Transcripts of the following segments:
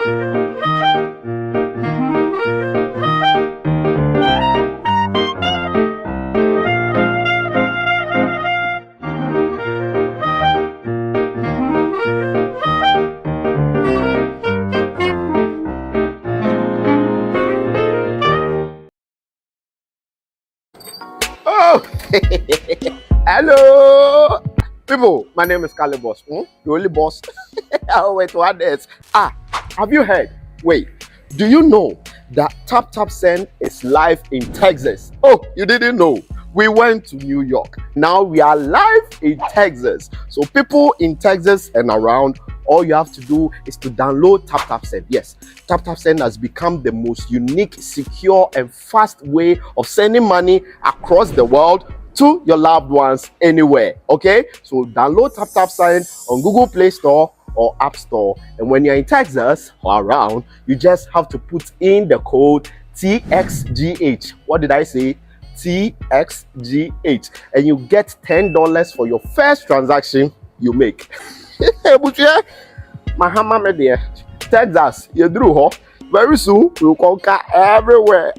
Oh, hello, people. My name is Kale Boss. The only boss. Oh, wait, what else? Have you heard? Wait, do you know that Tap Tap Send is live in Texas? Oh, you didn't know? We went to New York. Now we are live in Texas. So people in Texas and around, all you have to do is to download Tap Tap Send. Yes, Tap Tap Send has become the most unique, secure, and fast way of sending money across the world to your loved ones anywhere. Okay, so download Tap Tap Send on Google Play Store or App Store. And when you're in Texas or around, you just have to put in the code TXGH. What did I say? TXGH, and you get $10 for your first transaction you make. Mahama media, Texas, you drew very soon we'll conquer everywhere.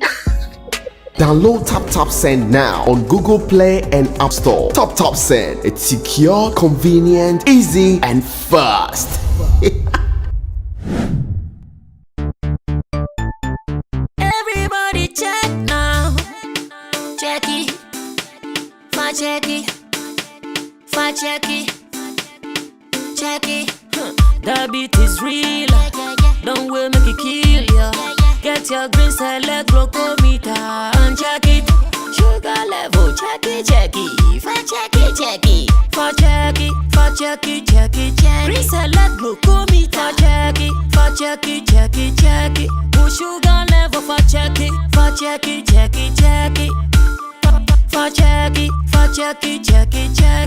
Download Tap Tap Send now on Google Play and App Store. Tap Tap Send, it's secure, convenient, easy, and fast. Everybody check now. Check it, fa check it, fa check it, check it. The beat is real. Don't wait, make it kill ya. Get your green select glucometer and check it. Sugar level, check it, fa check it, fa check it, fa check it, check it. Green select glucometer, fa check it. Push sugar level, fa check it, check it. For check it.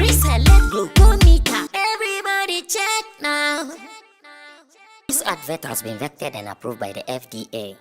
Reselect glucometer. Everybody check now. This advert has been vetted and approved by the FDA.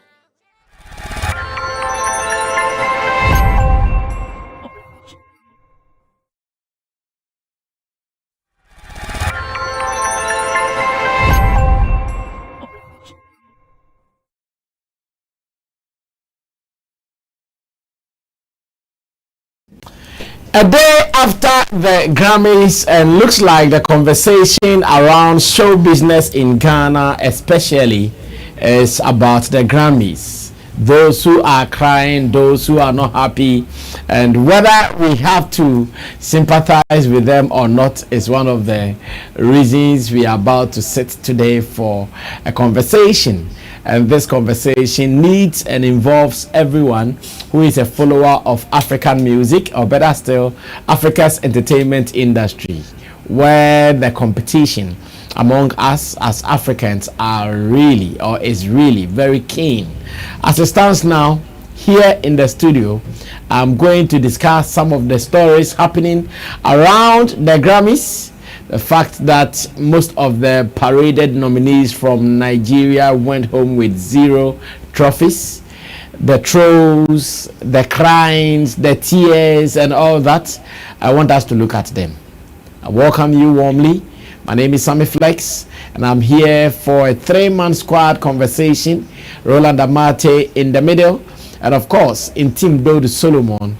A day after the Grammys, and looks like the conversation around show business in Ghana especially is about the Grammys. Those who are crying, those who are not happy, and whether we have to sympathize with them or not is one of the reasons we are about to sit today for a conversation. And this conversation needs and involves everyone who is a follower of African music, or better still, Africa's entertainment industry, where the competition among us as Africans is really very keen. As it stands now, here in the studio, I'm going to discuss some of the stories happening around the Grammys. The fact that most of the paraded nominees from Nigeria went home with 0 trophies, the trolls, the cryings, the tears, and all that. I want us to look at them. I welcome you warmly. My name is Sammy Flex, and I'm here for a 3-man squad conversation. Roland Amate in the middle, and of course, in Team Dodo Solomon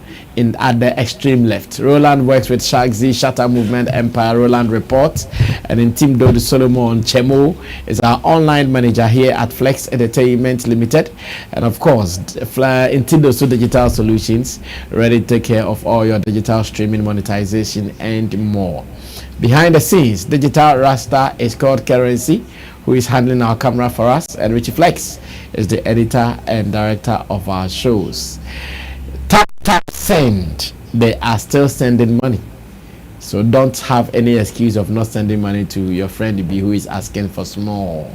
at the extreme left. Roland works with Shagzy, Shatta Movement Empire, Roland Report, and in Team Dodo Solomon, Chemo is our online manager here at Flex Entertainment Limited, and of course, in Team Dodo Digital Solutions, ready to take care of all your digital streaming, monetization, and more. Behind the scenes, Digital Rasta is called Currency, who is handling our camera for us, and Richie Flex is the editor and director of our shows. Tap Send, they are still sending money, so don't have any excuse of not sending money to your friend B who is asking for small,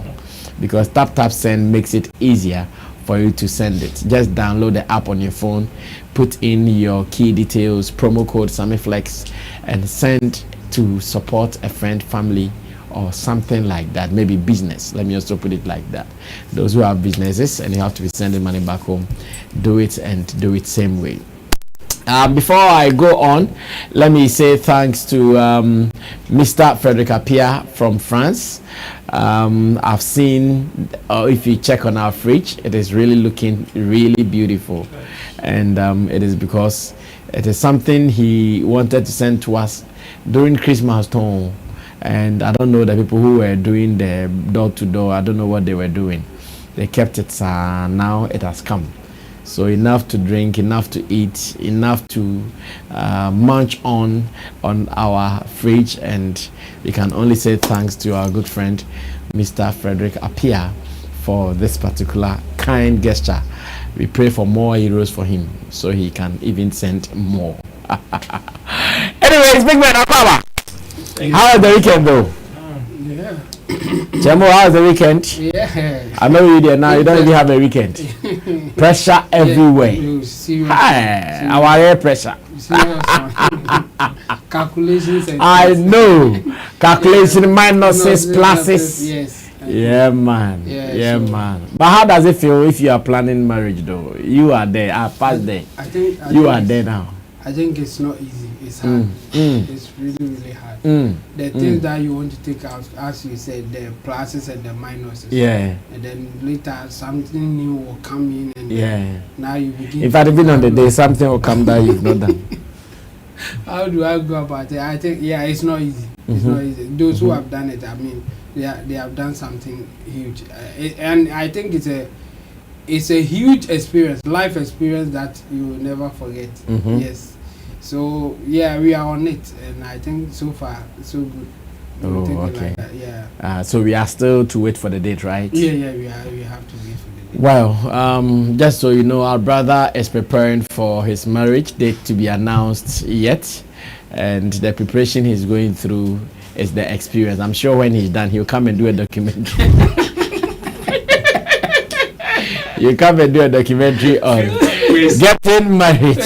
because Tap Send makes it easier for you to send it. Just download the app on your phone, put in your key details, promo code SammyFlex, and send to support a friend, family, or something like that. Maybe business, let me also put it like that. Those who have businesses and you have to be sending money back home, do it, and do it same way. Before I go on, let me say thanks to Mr. Frederick Appiah from France. I've seen, if you check on our fridge, it is really looking really beautiful. And it is because it is something he wanted to send to us during Christmas time. And I don't know the people who were doing the door to door, I don't know what they were doing. They kept it, now it has come. So enough to drink, enough to eat, enough to munch on our fridge, and we can only say thanks to our good friend Mr. Frederick Appiah for this particular kind gesture. We pray for more heroes for him so he can even send more. Anyways, big man, Akaba, how was the weekend though? Yeah. Chemo, how was the weekend? Yeah. I know you there now, you don't even have a weekend. Pressure everywhere. Hi, our air pressure. Calculations and I know. Calculation, minuses, pluses. Yes. Yeah, man. Yeah, so man. But how does it feel if you are planning marriage, though? You are there. I passed there. You are there now. I think it's not easy. It's hard. It's really, really hard. The things that you want to take out, as you said, the pluses and the minuses. Yeah. And then later something new will come in, and now you begin. If I'd have been on the day, something will come that you've not done. How do I go about it? I think it's not easy. It's not easy. Those who have done it, I mean, they have done something huge, and I think it's a huge experience, life experience that you will never forget. Yes. So we are on it, and I think so far so good. Oh, okay. Like that, so we are still to wait for the date, right? Yeah. We have to wait for the date. Well, just so you know, our brother is preparing for his marriage date to be announced yet, and the preparation he's going through is the experience. I'm sure when he's done, he'll come and do a documentary. You come and do a documentary on getting married.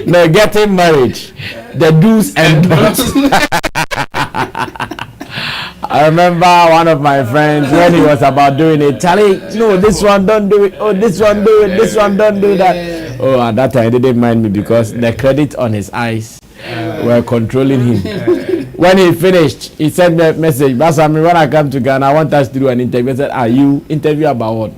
No, getting married. The do's and don'ts. I remember one of my friends when he was about doing it. Charlie, no, this one don't do it. Oh, this one do it. This one don't do that. Oh, at that time he didn't mind me because the credit on his eyes were controlling him. When he finished, he sent me a message. Basami, when I come to Ghana, I want us to do an interview. I said, are you interview about what?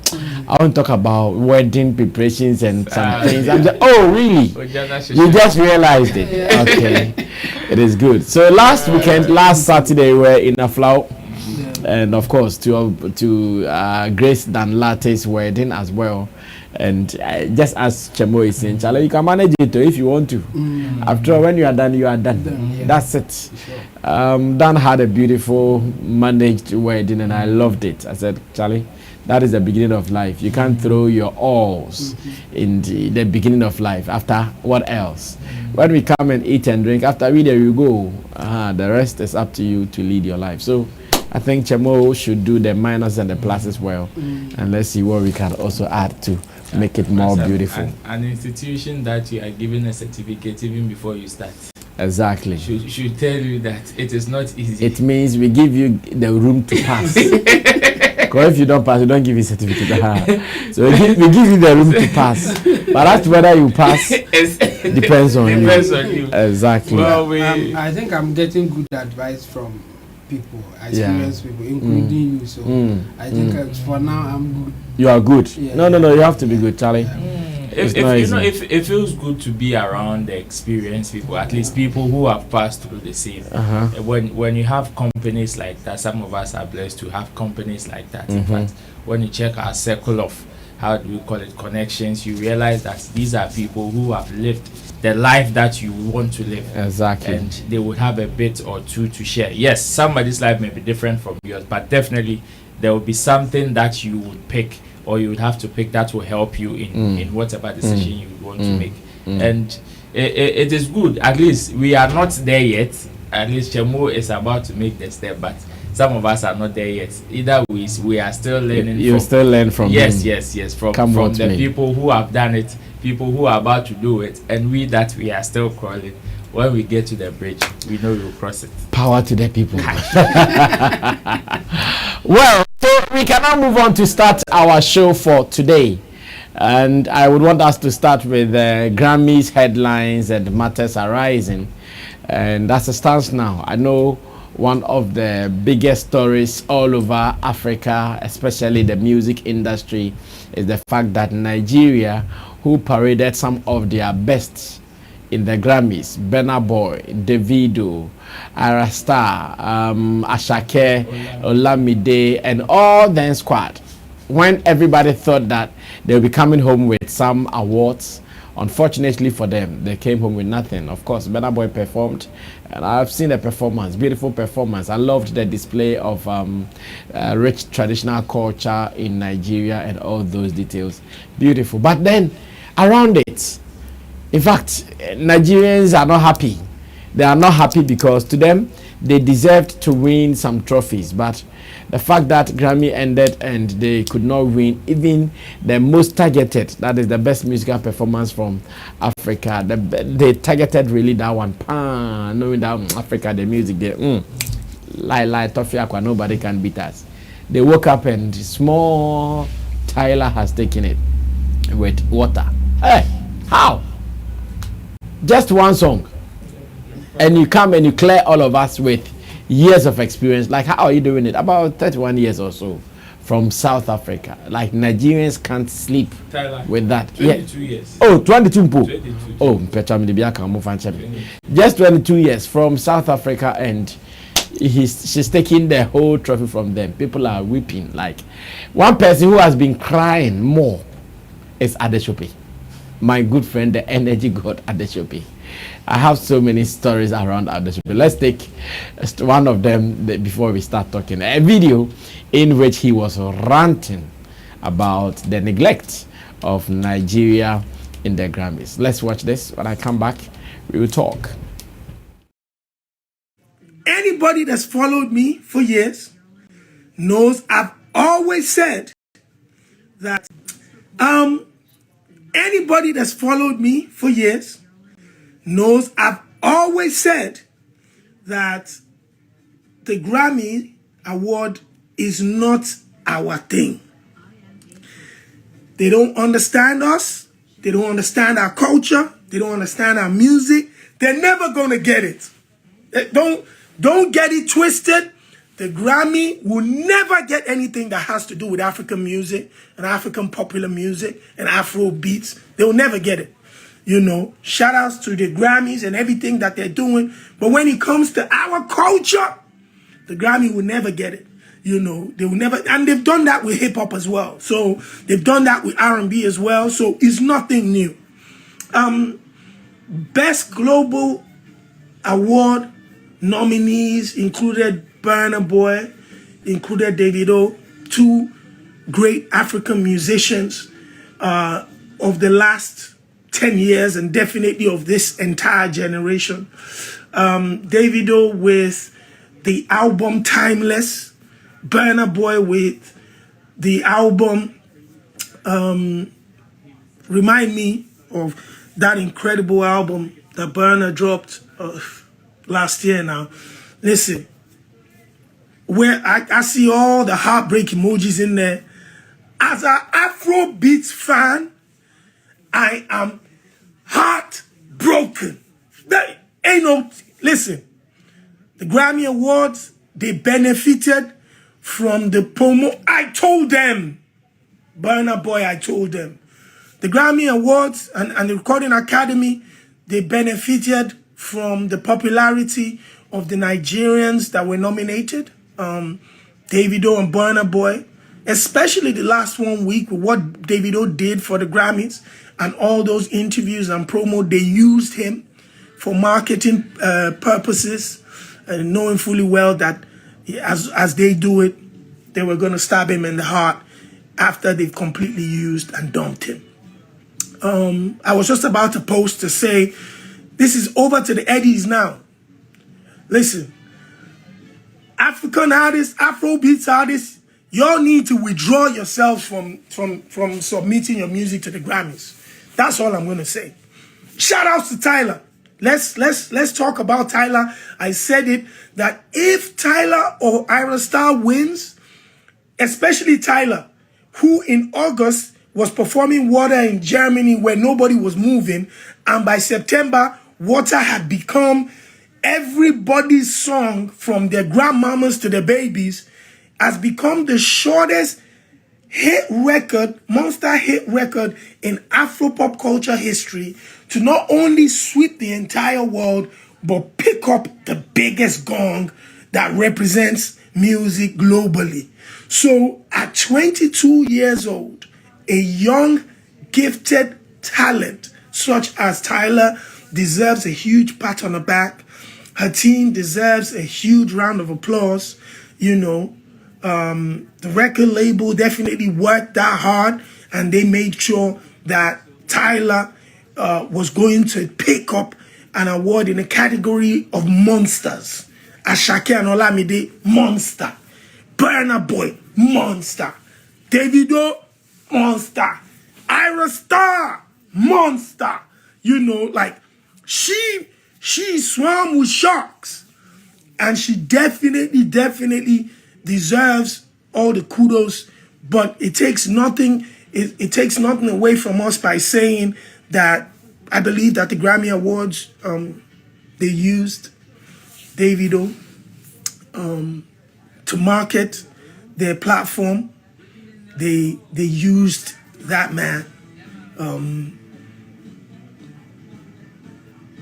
I want to talk about wedding preparations and some things. I'm just, oh, really? You just realized it. Okay. It is good. So last Saturday, we were in Aflau. And of course, to Grace Danlate's wedding as well. And just as Chemo is saying, Charlie, you can manage it if you want to. After all, when you are done, you are done. That's it. Sure. Dan had a beautiful managed wedding, and I loved it. I said, Charlie, that is the beginning of life. You can't throw your alls in the beginning of life. After what else? When we come and eat and drink, after we there you go. The rest is up to you to lead your life. So I think Chemo should do the minus and the pluses well, and let's see what we can also add to make it more beautiful. An institution that you are given a certificate even before you start. Exactly. Should tell you that it is not easy. It means we give you the room to pass. Because if you don't pass, we don't give you a certificate. So we give you the room to pass. But as to whether you pass depends on you. Exactly. Well, I think I'm getting good advice from people, experienced people, including you. So I think for now I'm good. You are good. No, you have to be good, Charlie. If it feels good to be around the experienced people, at least people who have passed through the same. When you have companies like that, some of us are blessed to have companies like that. In fact, when you check our circle of, how do we call it, connections, you realize that these are people who have lived the life that you want to live. Exactly. And they would have a bit or two to share. Yes, somebody's life may be different from yours, but definitely there will be something that you would pick, or you would have to pick, that will help you in whatever decision you want to make. And it is good. At least we are not there yet. At least Chemo is about to make the step, but some of us are not there yet. Either ways, we are still learning. You still learn from yes, him. yes, from the people who have done it, people who are about to do it, and we that we are still crawling. When we get to the bridge, we know we'll cross it. Power to the people. Well, so we can now move on to start our show for today. And I would want us to start with Grammys headlines and matters arising. And that's the stance now. I know one of the biggest stories all over Africa, especially the music industry, is the fact that Nigeria, who paraded some of their best in the Grammys, Burna Boy, Davido, Arasta, Ashake, Olamide, and all the squad, when everybody thought that they'll be coming home with some awards, unfortunately for them, they came home with nothing. Of course, Burna Boy performed, and I've seen the performance, beautiful performance. I loved the display of rich traditional culture in Nigeria and all those details. Beautiful. But then, around it, in fact, Nigerians are not happy. They are not happy because to them, they deserved to win some trophies. But the fact that Grammy ended and they could not win even the most targeted, that is the best musical performance from Africa, they targeted really that one, knowing that Africa, the music, they like Toffee Aqua, nobody can beat us. They woke up and small Tyler has taken it with water. Hey, how? Just one song, and you come and you clear all of us with years of experience. Like, how are you doing it? About 31 years or so from South Africa. Like, Nigerians can't sleep Tyler, with that. 22 years. Oh, 22 mpo. 22. Oh, just 22 years from South Africa, and she's taking the whole trophy from them. People are weeping. Like, one person who has been crying more is Adeshope. My good friend, the energy god Adeshope. I have so many stories around Adeshope. Let's take one of them before we start talking. A video in which he was ranting about the neglect of Nigeria in the Grammys. Let's watch this. When I come back, we will talk. Anybody that's followed me for years knows I've always said that anybody that's followed me for years knows I've always said that the Grammy Award is not our thing. They don't understand us. They don't understand our culture. They don't understand our music. They're never going to get it. Don't get it twisted. The Grammy will never get anything that has to do with African music and African popular music and Afro beats. They'll never get it. You know, shout outs to the Grammys and everything that they're doing. But when it comes to our culture, the Grammy will never get it. You know, they will never, and they've done that with hip hop as well. So they've done that with R&B as well. So it's nothing new. Best Global Award nominees included Burna Boy, included Davido, two great African musicians of the last 10 years and definitely of this entire generation. Davido with the album Timeless, Burna Boy with the album Remind Me of that incredible album that Burna dropped last year now. Listen, where I see all the heartbreak emojis in there. As an Afro beats fan, I am heartbroken. There ain't no, listen, the Grammy Awards, they benefited from the promo. I told them, Burna Boy, I told them. The Grammy Awards and the Recording Academy, they benefited from the popularity of the Nigerians that were nominated. Davido and Burna Boy, especially the last 1 week with what Davido did for the Grammys and all those interviews and promo, they used him for marketing purposes, and knowing fully well that as they do it, they were going to stab him in the heart after they've completely used and dumped him. I was just about to post to say, this is over to the Eddies now. Listen, African artists, Afrobeats artists, y'all need to withdraw yourselves from submitting your music to the Grammys. That's all I'm gonna say. Shout outs to Tyler. Let's talk about Tyler. I said it that if Tyler or Ira Star wins, especially Tyler, who in August was performing Water in Germany where nobody was moving, and by September, Water had become everybody's song from their grandmamas to their babies has become the shortest hit record, monster hit record in Afro-pop culture history to not only sweep the entire world, but pick up the biggest gong that represents music globally. So at 22 years old, a young, gifted talent such as Tyler deserves a huge pat on the back. Her team deserves a huge round of applause. You know, the record label definitely worked that hard, and they made sure that Tyler was going to pick up an award in the category of monsters. Ashake and Olamide, monster. Burna Boy, monster. Davido, monster. Ira Star, monster. You know, like, she swam with sharks. And she definitely deserves all the kudos. But it takes nothing, it takes nothing away from us by saying that I believe that the Grammy Awards, they used Davido to market their platform. They used that man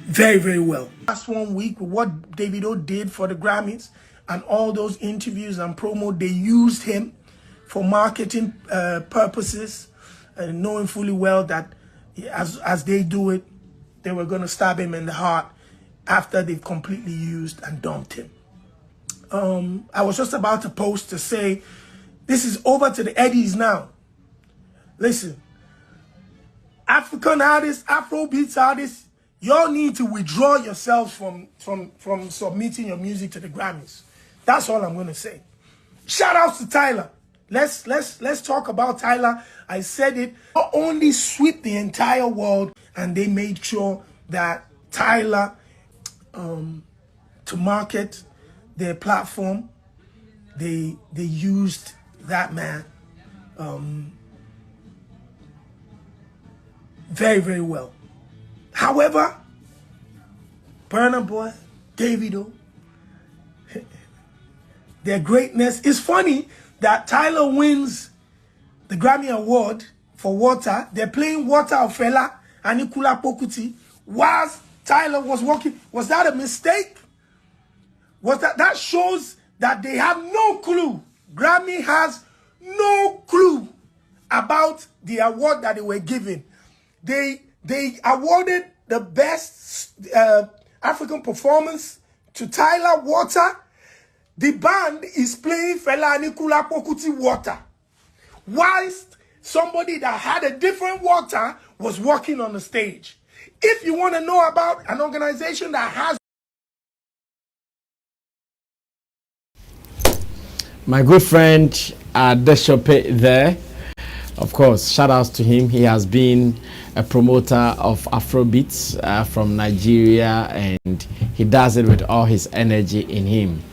very well. Last 1 week, with what Davido did for the Grammys and all those interviews and promo, they used him for marketing purposes, knowing fully well that as they do it, they were going to stab him in the heart after they've completely used and dumped him. I was just about to post to say, this is over to the Eddies now. Listen, African artists, Afrobeats artists, y'all need to withdraw yourselves from submitting your music to the Grammys. That's all I'm going to say. Shout out to Tyler. Let's talk about Tyler. I said it. Not only sweep the entire world, and they made sure that Tyler, to market their platform, they used that man very well. However, Burna Boy, Davido, their greatness. It's funny that Tyler wins the Grammy Award for Water. They're playing Water of Fela and Nikula Pokuti whilst Tyler was walking. Was that a mistake? Was that shows that they have no clue. Grammy has no clue about the award that they were given. They awarded the best African performance to Tyler, Water. The band is playing Fela Anikula Pokuti, Water, whilst somebody that had a different Water was walking on the stage. If you want to know about an organization that has... My good friend Deshope there, of course, shout outs to him. He has been a promoter of Afrobeats from Nigeria, and he does it with all his energy in him.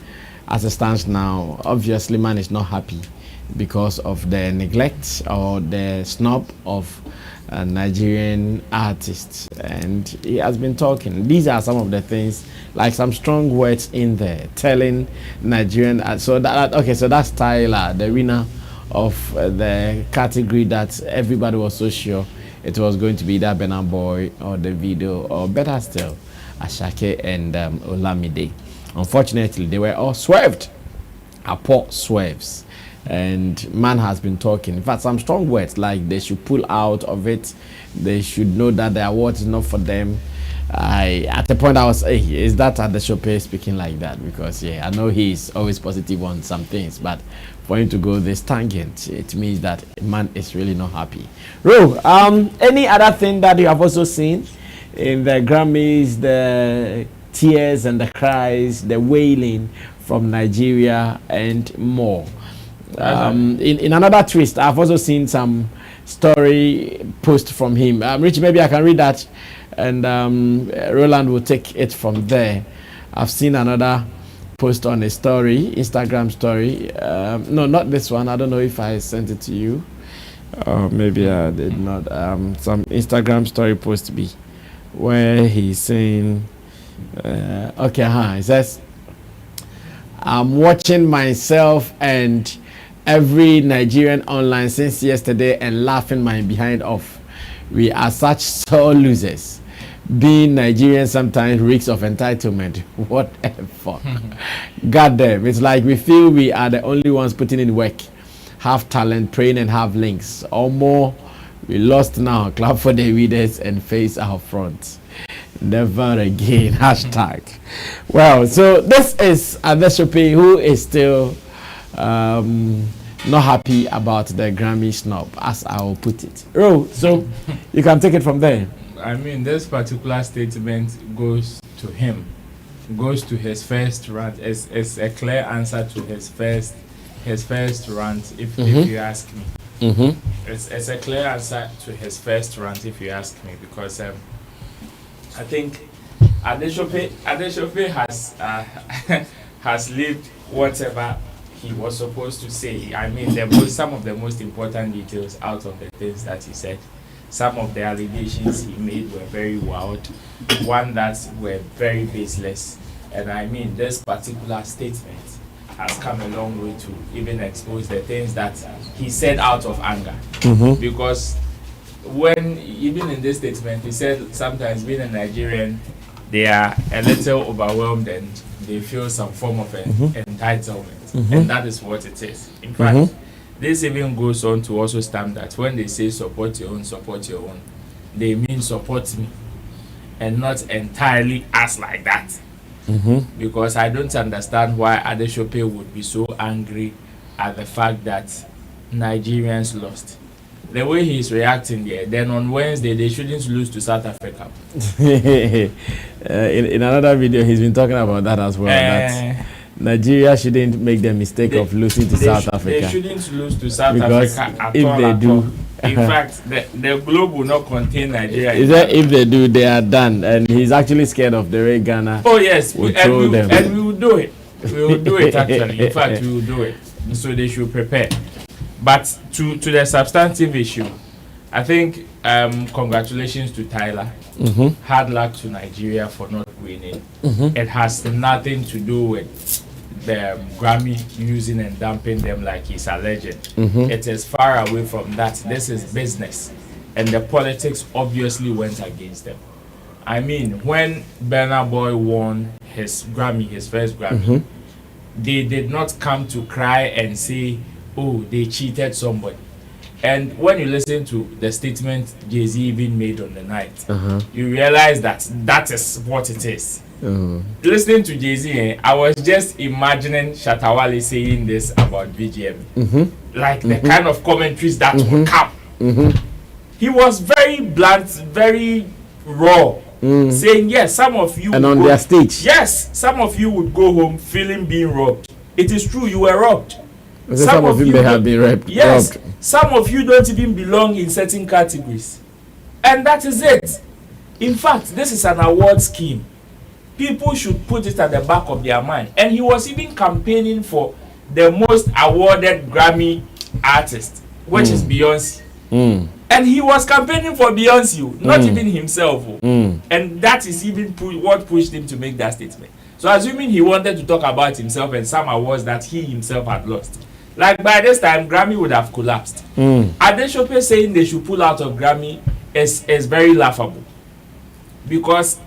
As it stands now, obviously man is not happy because of the neglect or the snub of Nigerian artists, and he has been talking. These are some of the things, like some strong words in there telling Nigerian. So that's Tyler, the winner of the category that everybody was so sure it was going to be that Burna Boy or the video, or better still, Ashake and Olamide. Unfortunately, they were all swerved, poor swerves. And man has been talking. In fact, some strong words like they should pull out of it. They should know that the award is not for them. At the point I was, hey, is that at the Chopin speaking like that? Because yeah, I know he's always positive on some things, but for him to go this tangent, it means that man is really not happy. Ro, any other thing that you have also seen in the Grammys, the tears and the cries, the wailing from Nigeria and more? In another twist, I've also seen some story post from him. Rich, maybe I can read that, and Roland will take it from there. I've seen another post on a story, Instagram story. No, not this one. I don't know if I sent it to you. Maybe I did not. Some Instagram story post be where he's saying Okay, It says, I'm watching myself and every Nigerian online since yesterday and laughing my behind off. We are such sore losers. Being Nigerian sometimes reeks of entitlement. Whatever. God damn. It's like we feel we are the only ones putting in work. Have talent, train, and have links. Or more. We lost now. Clap for the readers and face our front. Never again. Hashtag. Well, so this is Adeshope, who is still not happy about the Grammy snub, as I will put it. Oh, so you can take it from there. I mean, this particular statement goes to him, goes to his first rant. It's a clear answer to his first rant, if you ask me. It's a clear answer to his first rant, if you ask me, because I think Adeshope has lived whatever he was supposed to say. I mean, some of the most important details out of the things that he said. Some of the allegations he made were very wild, one that were very baseless. And I mean, this particular statement has come a long way to even expose the things that he said out of anger. Because when, even in this statement, he said sometimes being a Nigerian, they are a little overwhelmed and they feel some form of entitlement. And that is what it is. In fact, this even goes on to also stamp that when they say support your own, they mean support me and not entirely us like that. Because I don't understand why Adeshope would be so angry at the fact that Nigerians lost. The way he's reacting there, then on Wednesday they shouldn't lose to South Africa. In another video, he's been talking about that as well. That Nigeria shouldn't make the mistake of losing to South Africa. They shouldn't lose to South because Africa at if all. they do, in fact, the globe will not contain Nigeria. Is that if they do, they are done. And he's actually scared of the way Ghana. Oh yes, will throw them. And we will do it. We will do it actually. In fact, we will do it. So they should prepare. But to the substantive issue, I think congratulations to Tyler. Hard luck to Nigeria for not winning. It has nothing to do with the Grammy using and dumping them like he's alleged. It is far away from that. This is business, and the politics obviously went against them. I mean, when Burna Boy won his Grammy, his first Grammy, they did not come to cry and say, oh, they cheated somebody. And when you listen to the statement Jay-Z even made on the night, you realize that that is what it is. Listening to Jay-Z, I was just imagining Shatta Wale saying this about VGM. Like the kind of commentaries that would come. He was very blunt, very raw, saying, yes, some of you... And on their stage. Yes, some of you would go home feeling being robbed. It is true, you were robbed. Some of you may have been robbed. Yes, some of you don't even belong in certain categories. And that is it. In fact, this is an award scheme. People should put it at the back of their mind. And he was even campaigning for the most awarded Grammy artist, which is Beyonce. And he was campaigning for Beyonce, not even himself. And that is even what pushed him to make that statement. So assuming he wanted to talk about himself and some awards that he himself had lost, like by this time Grammy would have collapsed. Adeshope saying they should pull out of Grammy is very laughable, because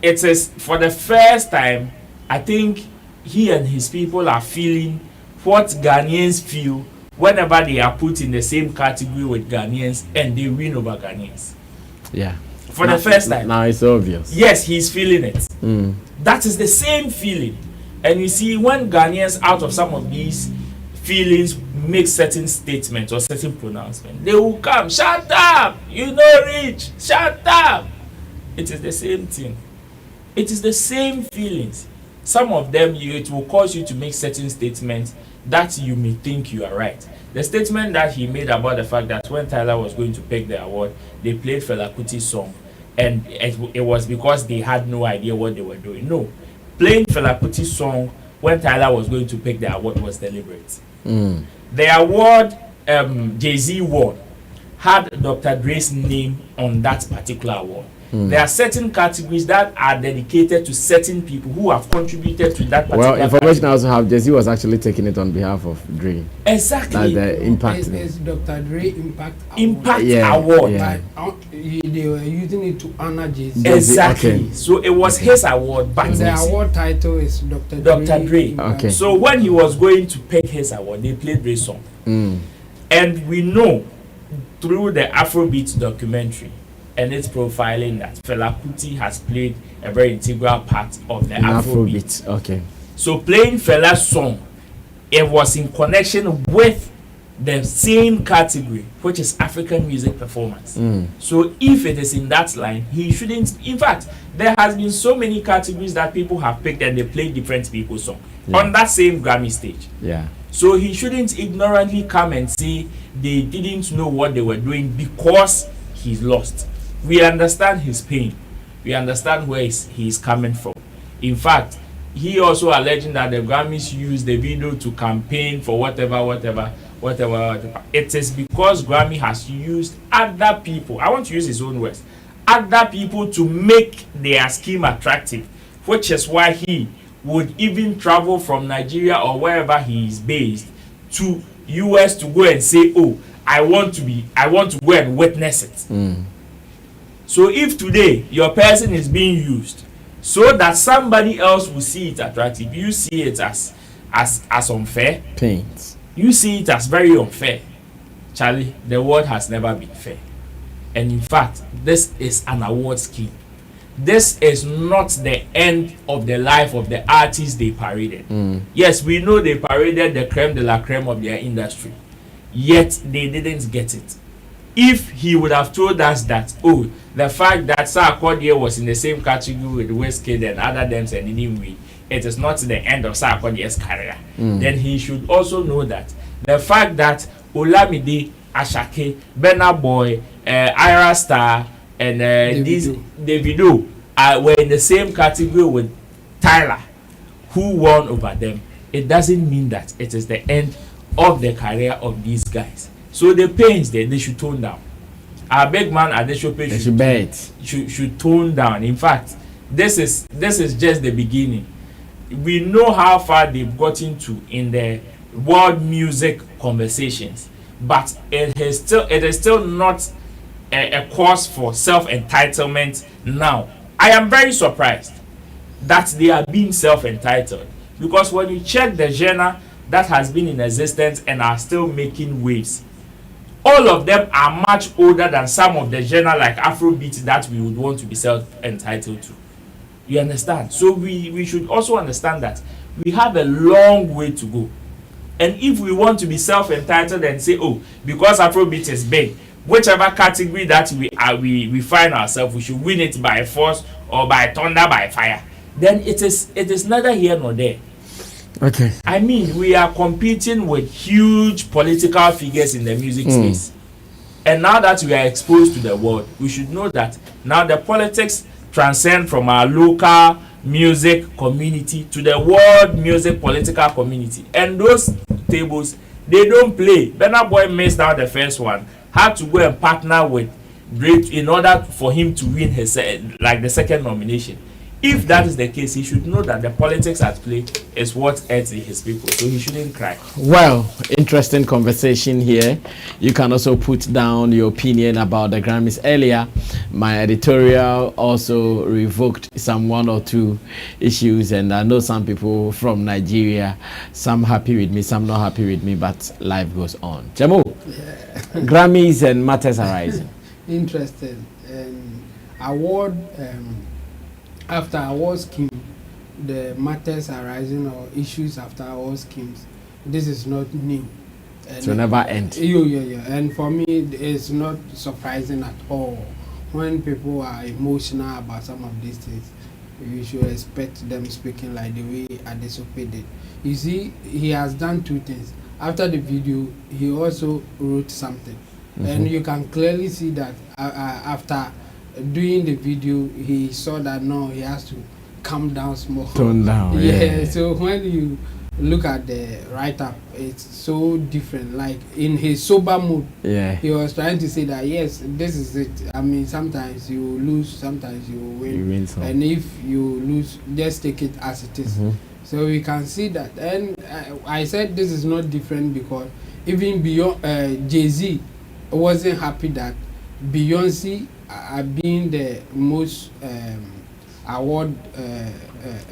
it is for the first time I think he and his people are feeling what Ghanaians feel whenever they are put in the same category with Ghanaians and they win over Ghanaians. Yeah. For the first time. Now it's obvious. Yes, he's feeling it. That is the same feeling. And you see, when Ghanaians out of some of these feelings make certain statements or certain pronouncements, they will come, shut up, you know rich, shut up. It is the same thing. It is the same feelings. Some of them, it will cause you to make certain statements that you may think you are right. The statement that he made about the fact that when Tyler was going to pick the award, they played Fela Kuti's song, and it was because they had no idea what they were doing. No, playing Fela Kuti's song when Tyler was going to pick the award was deliberate. The award Jay-Z won had Dr. Dre's name on that particular award. There are certain categories that are dedicated to certain people who have contributed to that particular. Well, information category. I also have, Jay-Z was actually taking it on behalf of Dre. Exactly. That's the impact. It's Dr. Dre Impact Award. Impact Yeah, award. yeah. But they were using it to honor Jay-Z. Exactly. Okay. So it was his award, but So the you see, award title is Dr. Dr. Dre. Impact. Okay. so when he was going to pick his award, they played Dre's song. And we know through the Afrobeat documentary and its profiling that Fela Kuti has played a very integral part of the Afrobeat. Afrobeat. Okay. So playing Fela's song, it was in connection with the same category, which is African music performance. So if it is in that line, he shouldn't. In fact, there has been so many categories that people have picked and they play different people's song on that same Grammy stage. Yeah. So he shouldn't ignorantly come and say they didn't know what they were doing because he's lost. We understand his pain. We understand where he's coming from. In fact, he also alleging that the Grammys used the video to campaign for whatever. It is because Grammy has used other people. I want to use his own words. Other people to make their scheme attractive, which is why he would even travel from Nigeria or wherever he is based to US to go and say, oh, I want to go and witness it. So if today your person is being used so that somebody else will see it attractive, you see it as unfair, Pains. you see it as very unfair. Charlie, the world has never been fair. And in fact, this is an award scheme. This is not the end of the life of the artists they paraded. Yes, we know they paraded the creme de la creme of their industry, yet they didn't get it. If he would have told us that, oh, the fact that Sarkodie was in the same category with Wizkid and other them and didn't win, it is not the end of Sarkodie's career, then he should also know that the fact that Olamide, Ashake, Burna Boy, Ira Star, and these Davido were in the same category with Tyler, who won over them. It doesn't mean that it is the end of the career of these guys. So the pains they should tone down. Our big man Adeshope should tone down. In fact, this is just the beginning. We know how far they've gotten to in the world music conversations, but it is still not a cause for self-entitlement now. I am very surprised that they are being self-entitled, because when you check the genre that has been in existence and are still making waves, all of them are much older than some of the genre like Afrobeat that we would want to be self-entitled to. You understand? So we should also understand that we have a long way to go. And if we want to be self-entitled and say, oh, because Afrobeat is big, whichever category that we find ourselves, we should win it by force or by thunder, by fire, then it is neither here nor there. Okay. I mean, we are competing with huge political figures in the music space. And now that we are exposed to the world, we should know that now the politics transcend from our local music community to the world music political community. And those tables, they don't play. Burna Boy missed out the first one, had to go and partner with Drake in order for him to win his the second nomination. If that is the case, he should know that the politics at play is what hurts his people, so he shouldn't cry. Well, interesting conversation here. You can also put down your opinion about the Grammys earlier. My editorial also revoked some one or two issues, and I know some people from Nigeria, some happy with me, some not happy with me, but life goes on. Jamo, Grammys and matters arising. Interested. Award after award scheme, the matters arising or issues after award schemes, this is not new. So never end. Yeah. And for me, it's not surprising at all. When people are emotional about some of these things, you should expect them speaking like the way Adesope did. You see, he has done two things. After the video, he also wrote something. And you can clearly see that after doing the video, he saw that no, he has to calm down small. Tone down. Yeah. So when you look at the write-up, it's so different. Like in his sober mood, Yeah. he was trying to say that yes, this is it. I mean, sometimes you lose, sometimes you win. You win some. And if you lose, just take it as it is. So we can see that. And I said this is not different because even beyond Jay-Z wasn't happy that Beyonce being the most awarded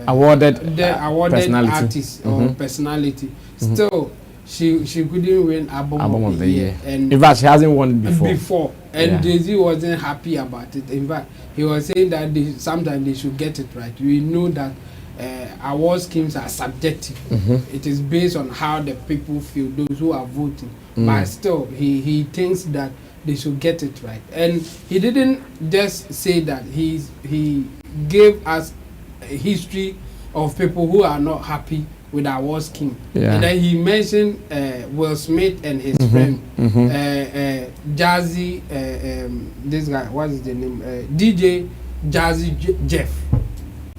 personality. artist or personality, still she couldn't win album of the year. And in fact, she hasn't won it before. And Jay-Z wasn't happy about it. In fact, he was saying that sometimes they should get it right. We know that award schemes are subjective. It is based on how the people feel, those who are voting. But still, he thinks that they should get it right. And he didn't just say that. He gave us a history of people who are not happy with our award scheme. And then he mentioned Will Smith and his friend Jazzy, this guy, what is the name? DJ Jazzy Jeff.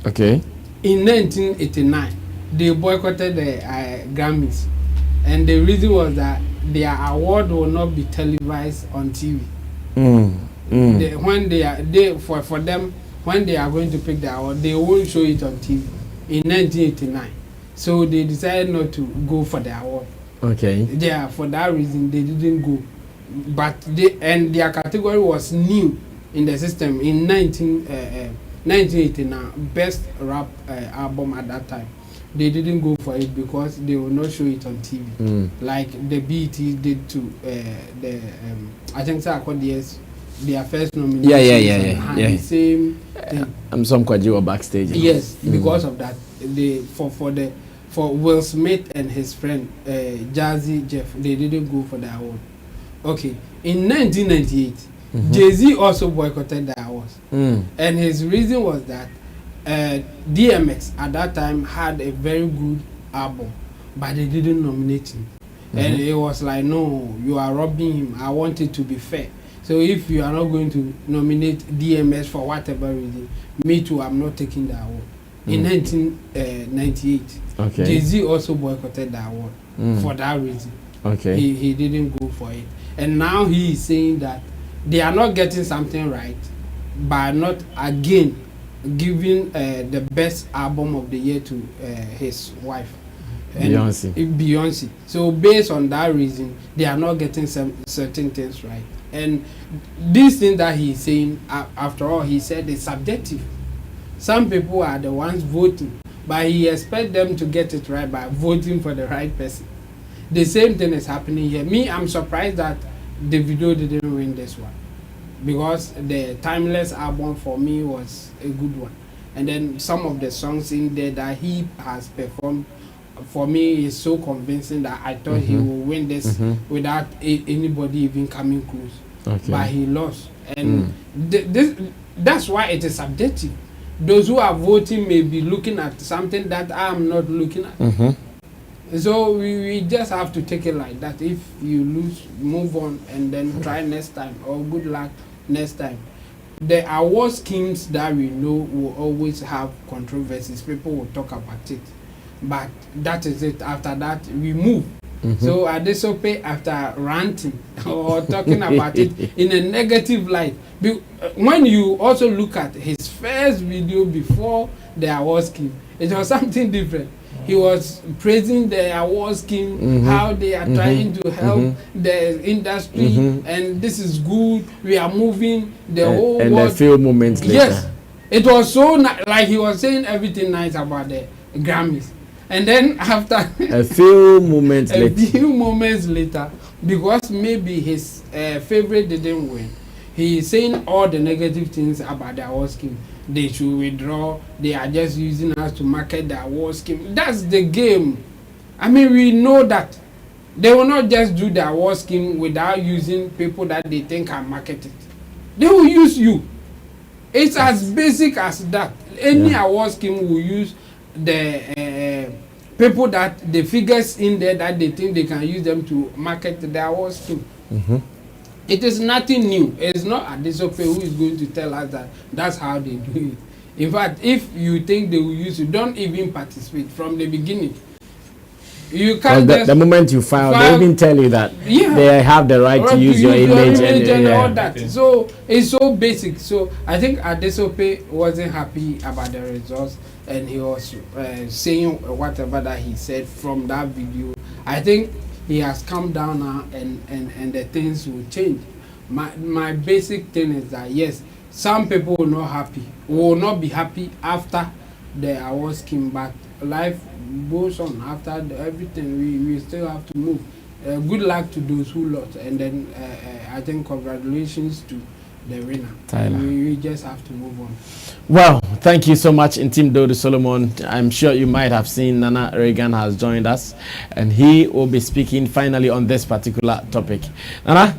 Okay. In 1989, they boycotted the Grammys, and the reason was that their award will not be televised on TV. When for them, when they are going to pick the award, they won't show it on TV in 1989. So they decided not to go for the award. Okay. Yeah, for that reason they didn't go. But their category was new in the system in 1989, best rap album at that time. They didn't go for it because they will not show it on TV, like the BET did to the I think their first nomination. Yeah. The same thing. Some Kwaji were backstage. Yes, because of that, for Will Smith and his friend Jazzy Jeff, they didn't go for the award. Okay, in 1998, Jay-Z also boycotted the awards, and his reason was that DMX at that time had a very good album, but they didn't nominate him, and it was like, no, you are robbing him. I want it to be fair. So if you are not going to nominate DMX for whatever reason, me too, I'm not taking the award. In 1998, Jay-Z also boycotted the award for that reason. Okay. He didn't go for it, and now he is saying that they are not getting something right by not again giving the best album of the year to his wife, Beyonce. So based on that reason, they are not getting some certain things right. And this thing that he's saying, after all, he said it's subjective. Some people are the ones voting, but he expects them to get it right by voting for the right person. The same thing is happening here. Me, I'm surprised that Davido didn't win this one, because the Timeless album for me was a good one. And then some of the songs in there that he has performed, for me, is so convincing that I thought he will win this without anybody even coming close. But he lost. And that's why it is subjective. Those who are voting may be looking at something that I am not looking at. So we just have to take it like that. If you lose, move on and then try next time, or good luck next time. The award schemes that we know will always have controversies. People will talk about it, but that is it. After that, we move. So Adesope, after ranting or talking about it in a negative light, when you also look at his first video before the award scheme, it was something different. He was praising the award scheme, how they are trying to help the industry, and this is good. We are moving the whole world. And a few moments later. Yes, it was so like he was saying everything nice about the Grammys. And then after a few moments later, because maybe his favorite didn't win, he is saying all the negative things about the award scheme. They should withdraw. They are just using us to market the award scheme. That's the game. I mean, we know that they will not just do the award scheme without using people that they think are marketed. They will use you. It's as basic as that. Any award scheme will use the people that the figures in there that they think they can use them to market the award scheme. It is nothing new. It's not Adesope who is going to tell us that that's how they do it. In fact, if you think they will use you, don't even participate from the beginning. You can't the, just the moment you file, they file- even tell you that Yeah. they have the right to use your image and yeah. all that. So it's so basic. So I think Adesope wasn't happy about the results, and he was saying whatever that he said from that video. I think he has come down now, and the things will change. My basic thing is that yes, some people will not be happy after the awards came back. Life goes on after everything. We still have to move. Good luck to those who lost, and then I think congratulations to the winner. Tyler. We just have to move on. Well, thank you so much, Intim Dodo Solomon. I'm sure you might have seen Nana Reagan has joined us, and he will be speaking finally on this particular topic. Nana,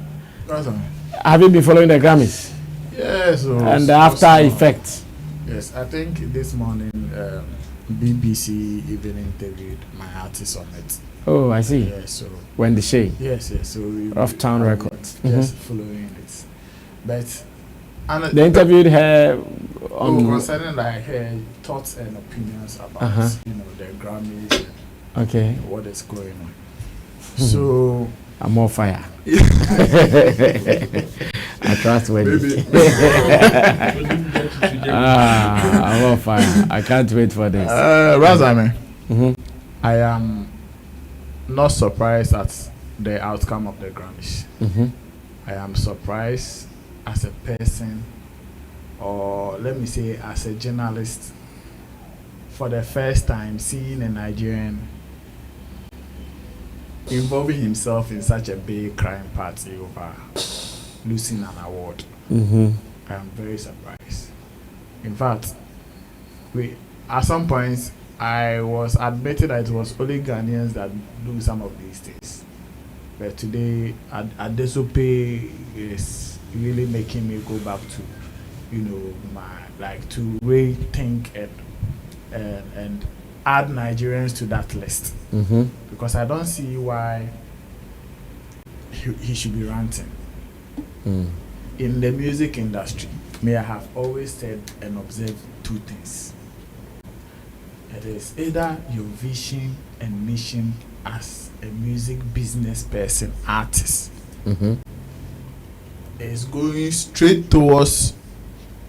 have you been following the Grammys? Yes. And the after effects? Yes, I think this morning BBC even interviewed my artist on it. Oh, I see. Yes, so When the Shay. yes. So Rough Town Records. Just following it, but They interviewed her on. concerning like her thoughts and opinions about the Grammys and Okay, what is going on. So I'm more fire. I trust when. I'm on fire. I can't wait for this. Razame, Mhm. I am not surprised at the outcome of the Grammys. Mhm. I am surprised as a person, or let me say as a journalist, for the first time seeing a Nigerian involving himself in such a big crime party over losing an award. Mhm. I am very surprised. In fact, at some points I was admitting that it was only Ghanaians that do some of these things. But today, Adesope is really making me go back to, to rethink and add Nigerians to that list. Mhm. Because I don't see why he should be ranting. Mm. In the music industry, I have always said and observed two things. It is either your vision and mission as a music business person, artist, Mhm. is going straight towards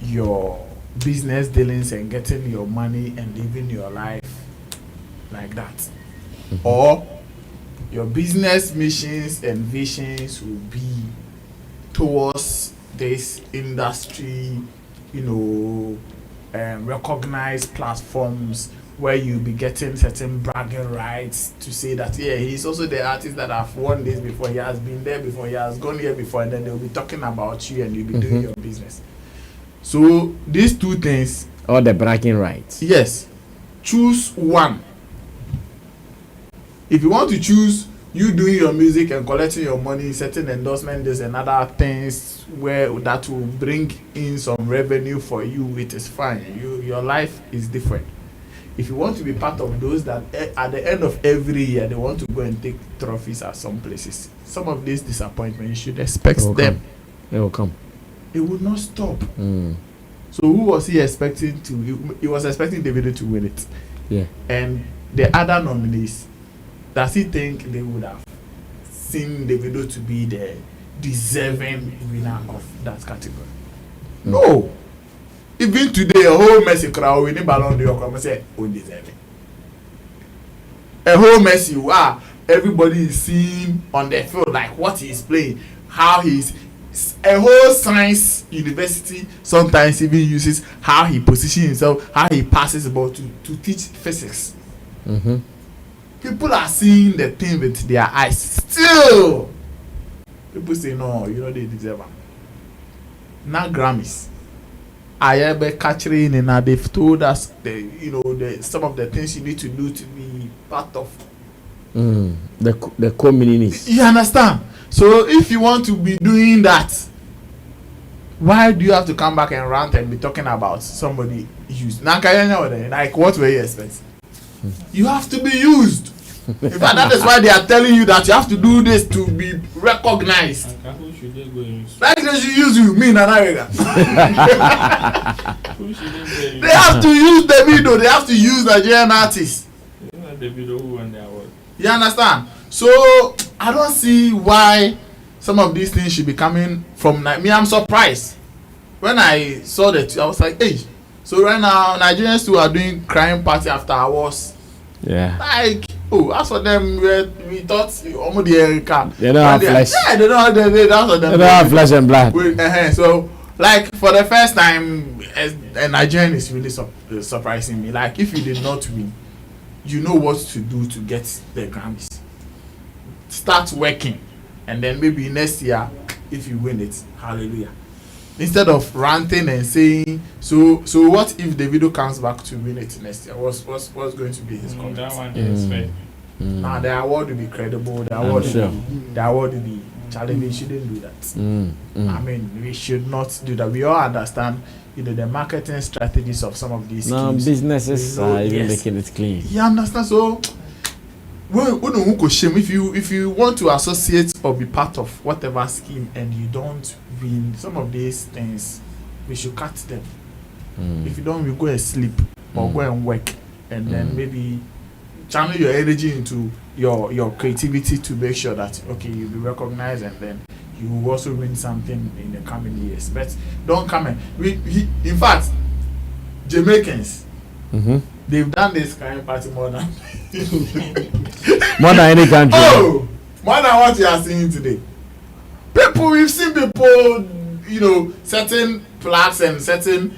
your business dealings and getting your money and living your life like that. Or your business missions and visions will be towards this industry, recognized platforms where you'll be getting certain bragging rights to say that, yeah, he's also the artist that have won this before, he has been there before, he has gone here before, and then they'll be talking about you and you'll be doing your business. So these two things, All the bragging rights. yes, choose one. If you want to choose you doing your music and collecting your money, certain endorsement, this and other things where that will bring in some revenue for you, it is fine. Your life is different. If you want to be part of those that at the end of every year they want to go and take trophies at some places, some of these disappointments, you should expect them. It will come. It will not stop. Mm. So who was he expecting to? He was expecting Davido to win it. Yeah. And the other nominees, does he think they would have seen Davido to be the deserving winner of that category? No. Even today, a whole Messi crowd winning Ballon d'Or come and say, undeserving. A whole Messi, wow, everybody is seeing on the field like what he is playing, how he's. A whole science university sometimes even uses how he positions himself, how he passes the ball to teach physics. Mm-hmm. People are seeing the thing with their eyes. Still, people say no, they deserve them. Now Grammys, I ever catching and now they've told us some of the things you need to do to be part of. The communities. You understand? So if you want to be doing that, why do you have to come back and rant and be talking about somebody used? Like what were you expecting? You have to be used. In fact, that is why they are telling you that you have to do this to be recognized. Who should they go and use? Like they should use you, me and America. Who should they go and use? They have to use the video. They have to use Nigerian artists. The video who won the award. You understand? So I don't see why some of these things should be coming from me. I'm surprised when I saw that. I was like, hey, so right now Nigerians too are doing crying party after hours. Yeah. Like, oh, as for them, we thought almost the Erica. They don't have flesh. Yeah, they don't have They don't have flesh and blood. So, like, for the first time, a Nigerian is really surprising me. Like, if you did not win, you know what to do to get the Grammys. Start working, and then maybe next year, if you win it, hallelujah. Instead of ranting and saying, so what if the video comes back to win it next year? What's going to be his comment? That one is fair. Now the award will be credible. The award will be challenging. We shouldn't do that. I mean, we should not do that. We all understand, the marketing strategies of some of these schemes. Businesses are even making it clean. You understand? So, if you want to associate or be part of whatever scheme and you don't win some of these things, we should cut them. If you don't, we go and sleep or go and work, and then maybe channel your energy into your creativity to make sure that you'll be recognized, and then you will also win something in the coming years. But don't come in fact, Jamaicans, they've done this kind of party more than more than any country. Oh, more than what you are seeing today. We've seen people, certain plaques and certain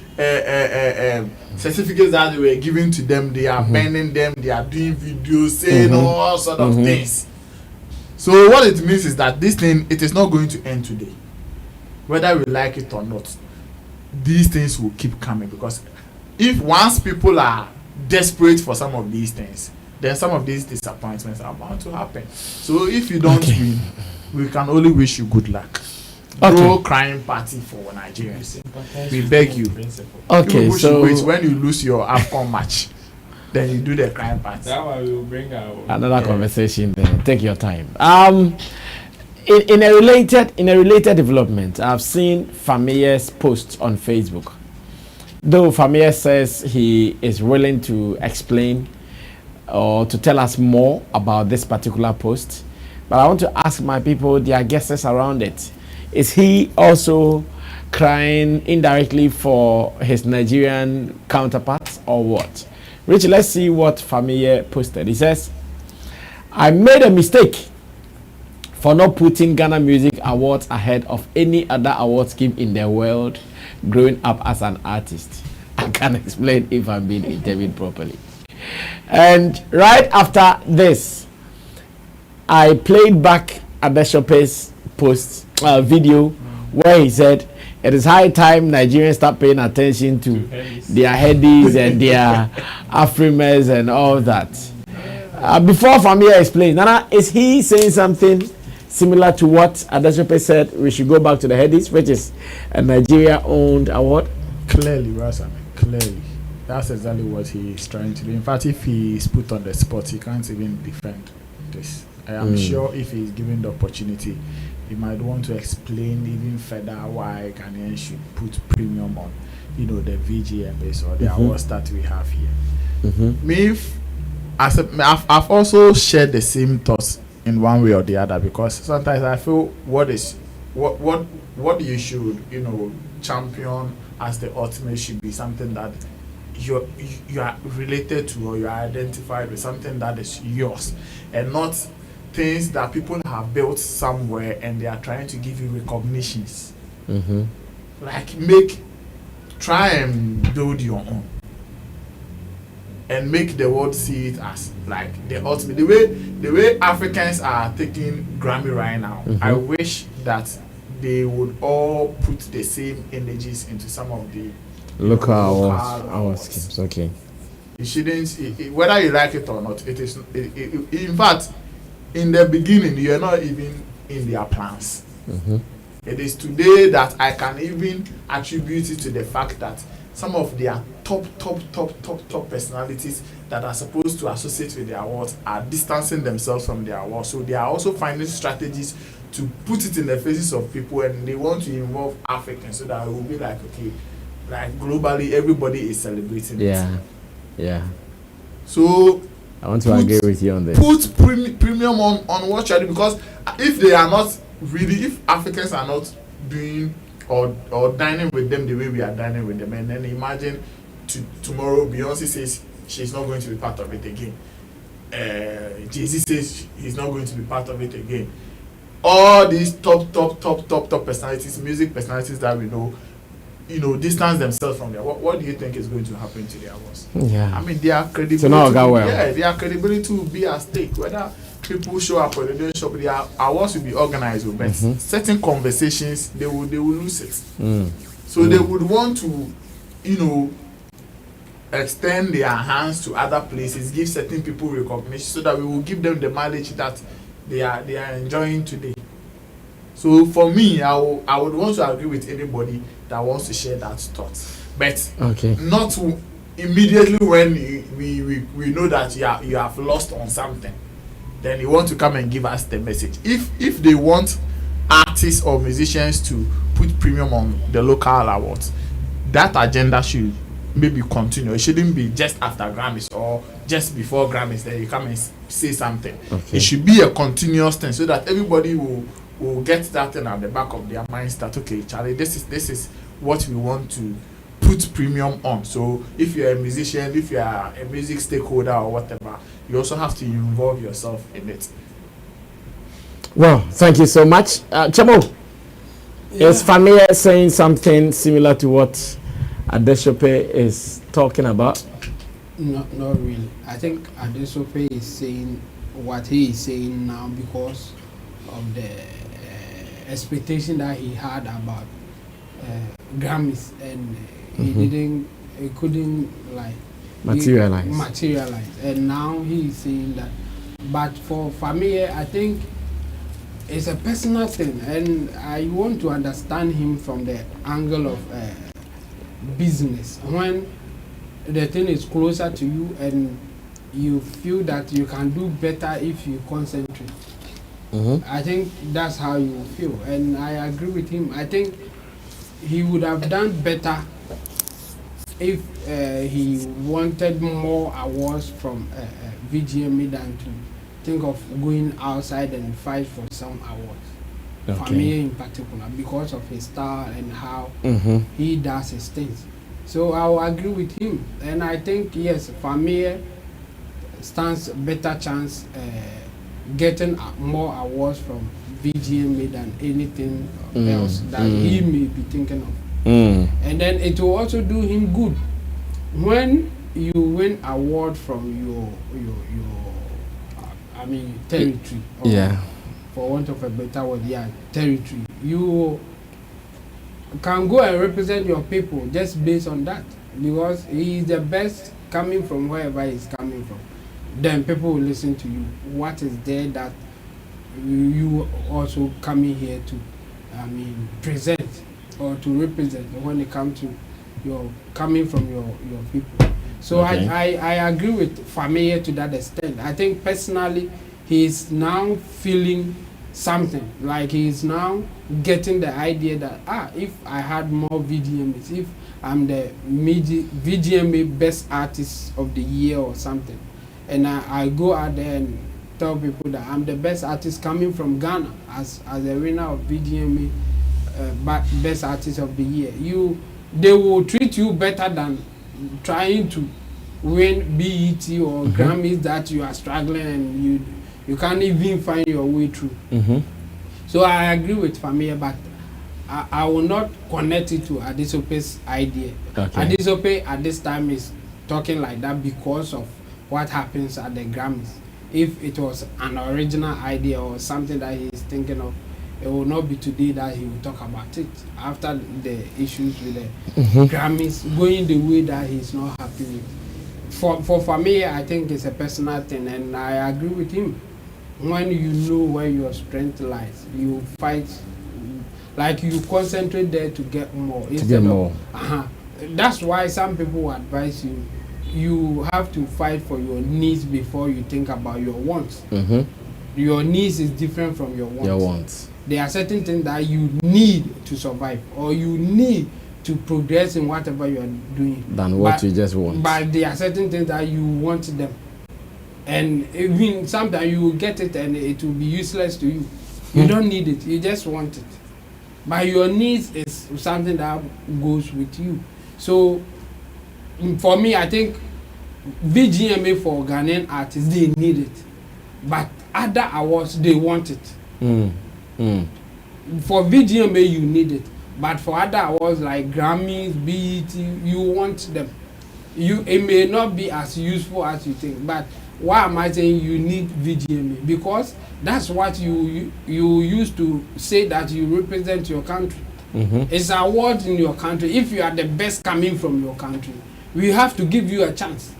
certificates that they were given to them. They are burning them. They are doing videos, saying all sort of things. So what it means is that this thing, it is not going to end today, whether we like it or not. These things will keep coming, because if once people are desperate for some of these things, then some of these disappointments are bound to happen. So if you don't win, we can only wish you good luck. No crying party for Nigerians. We beg you. Okay, so wait, when you lose your AFCON match, then you do the crying party. That one we will bring our another conversation. Then take your time. In a related development, I've seen Famiye's post on Facebook. Though Famiye says he is willing to explain or to tell us more about this particular post, but I want to ask my people their guesses around it. Is he also crying indirectly for his Nigerian counterparts, or what? Rich, let's see what Famiye posted. He says, I made a mistake for not putting Ghana Music Awards ahead of any other award scheme in the world growing up as an artist. I can't explain if I'm being interviewed properly. And right after this, I played back Adeshope's post video where he said it is high time Nigerians start paying attention to their headies and their Afrimas and all that. Before Famiye explains, Nana, is he saying something similar to what Adeshope said? We should go back to the headies, which is a Nigeria-owned award. Clearly, Rasami, clearly. That's exactly what he is trying to do. In fact, if he is put on the spot, he can't even defend this. I am sure if he is given the opportunity, he might want to explain even further why Ghanaians should put premium on, the VGMAs or the awards that we have here. Me, I've also shared the same thoughts in one way or the other, because sometimes I feel what you should, champion as the ultimate should be something that you are related to, or you are identified with, something that is yours, and not things that people have built somewhere and they are trying to give you recognitions. Like try and build your own and make the world see it as like the ultimate. The way Africans are taking Grammy right now, I wish that they would all put the same energies into some of the local awards schemes. Okay. You shouldn't, whether you like it or not, it is. In fact, in the beginning, you are not even in their plans. It is today that I can even attribute it to the fact that some of their top personalities that are supposed to associate with the awards are distancing themselves from the awards. So they are also finding strategies to put it in the faces of people, and they want to involve Africans so that it will be like, okay, like globally everybody is celebrating it. Yeah. So I want to agree with you on this. Put premium on what you're doing, because if they are not really, if Africans are not doing or dining with them the way we are dining with them, and then imagine tomorrow Beyonce says she's not going to be part of it again. Jay-Z says he's not going to be part of it again. All these top personalities, music personalities that we know, distance themselves from there. What do you think is going to happen to their awards? Yeah. I mean, their credibility. So now go well. Yeah, their credibility will be at stake. Whether people show up or they don't show up, their awards will be organized. But certain conversations, they will lose it. So they would want to, extend their hands to other places, give certain people recognition, so that we will give them the mileage that they are enjoying today. So for me, I would want to agree with anybody that wants to share that thought, but not immediately when we know that you have lost on something, then you want to come and give us the message. If they want artists or musicians to put premium on the local awards, that agenda should maybe continue. It shouldn't be just after Grammys or just before Grammys that you come and say something. It should be a continuous thing, so that everybody will get that thing at the back of their minds that, okay, Charlie, this is what we want to put premium on. So if you're a musician, if you're a music stakeholder or whatever, you also have to involve yourself in it. Well, thank you so much. Chamo, is Famia saying something similar to what Adesope is talking about? Not really. I think Adesope is saying what he is saying now because of the expectation that he had about Grammys, and he couldn't like materialize, and now he is saying that. But for Famia, I think it's a personal thing, and I want to understand him from the angle of business. When the thing is closer to you and you feel that you can do better if you concentrate, I think that's how you feel, and I agree with him. I think he would have done better if he wanted more awards from VGMA than to think of going outside and fight for some awards. For me in particular, because of his style and how he does his things. So I will agree with him, and I think yes, Famia stands a better chance getting more awards from VGMA than anything else that he may be thinking of. And then it will also do him good when you win award from your territory. For want of a better word, territory. You can go and represent your people just based on that, because he is the best coming from wherever he's coming from. Then people will listen to you. What is there that you also coming here to present or to represent when it comes to your coming from your people? So I agree with Famia to that extent. I think personally he is now feeling something, like he is now getting the idea that if I had more VGMAs, if I'm the VGMA best artist of the year or something, and I go out there and tell people that I'm the best artist coming from Ghana as a winner of VGMA best artist of the year, they will treat you better than trying to win BET or Grammys that you are struggling and you can't even find your way through. So I agree with Famia, but I will not connect it to Adesope's idea. Adesope at this time is talking like that because of what happens at the Grammys. If it was an original idea or something that he is thinking of, it will not be today that he will talk about it. After the issues with the Grammys going the way that he's not happy with. For me, I think it's a personal thing, and I agree with him. When you know where your strength lies, you fight, like you concentrate there to get more. That's why some people advise you have to fight for your needs before you think about your wants. Your needs is different from your wants. There are certain things that you need to survive, or you need to progress in whatever you are doing than what you just want. But there are certain things that you want them, and even sometimes you will get it and it will be useless to you. You don't need it, you just want it. But your needs is something that goes with you. So for me, I think VGMA for Ghanaian artists, they need it, but other awards, they want it. For VGMA you need it, but for other awards like Grammys, BET, you want them. It may not be as useful as you think, but why am I saying you need VGMA? Because that's what you used to say that you represent your country. It's an award in your country. If you are the best coming from your country, we have to give you a chance.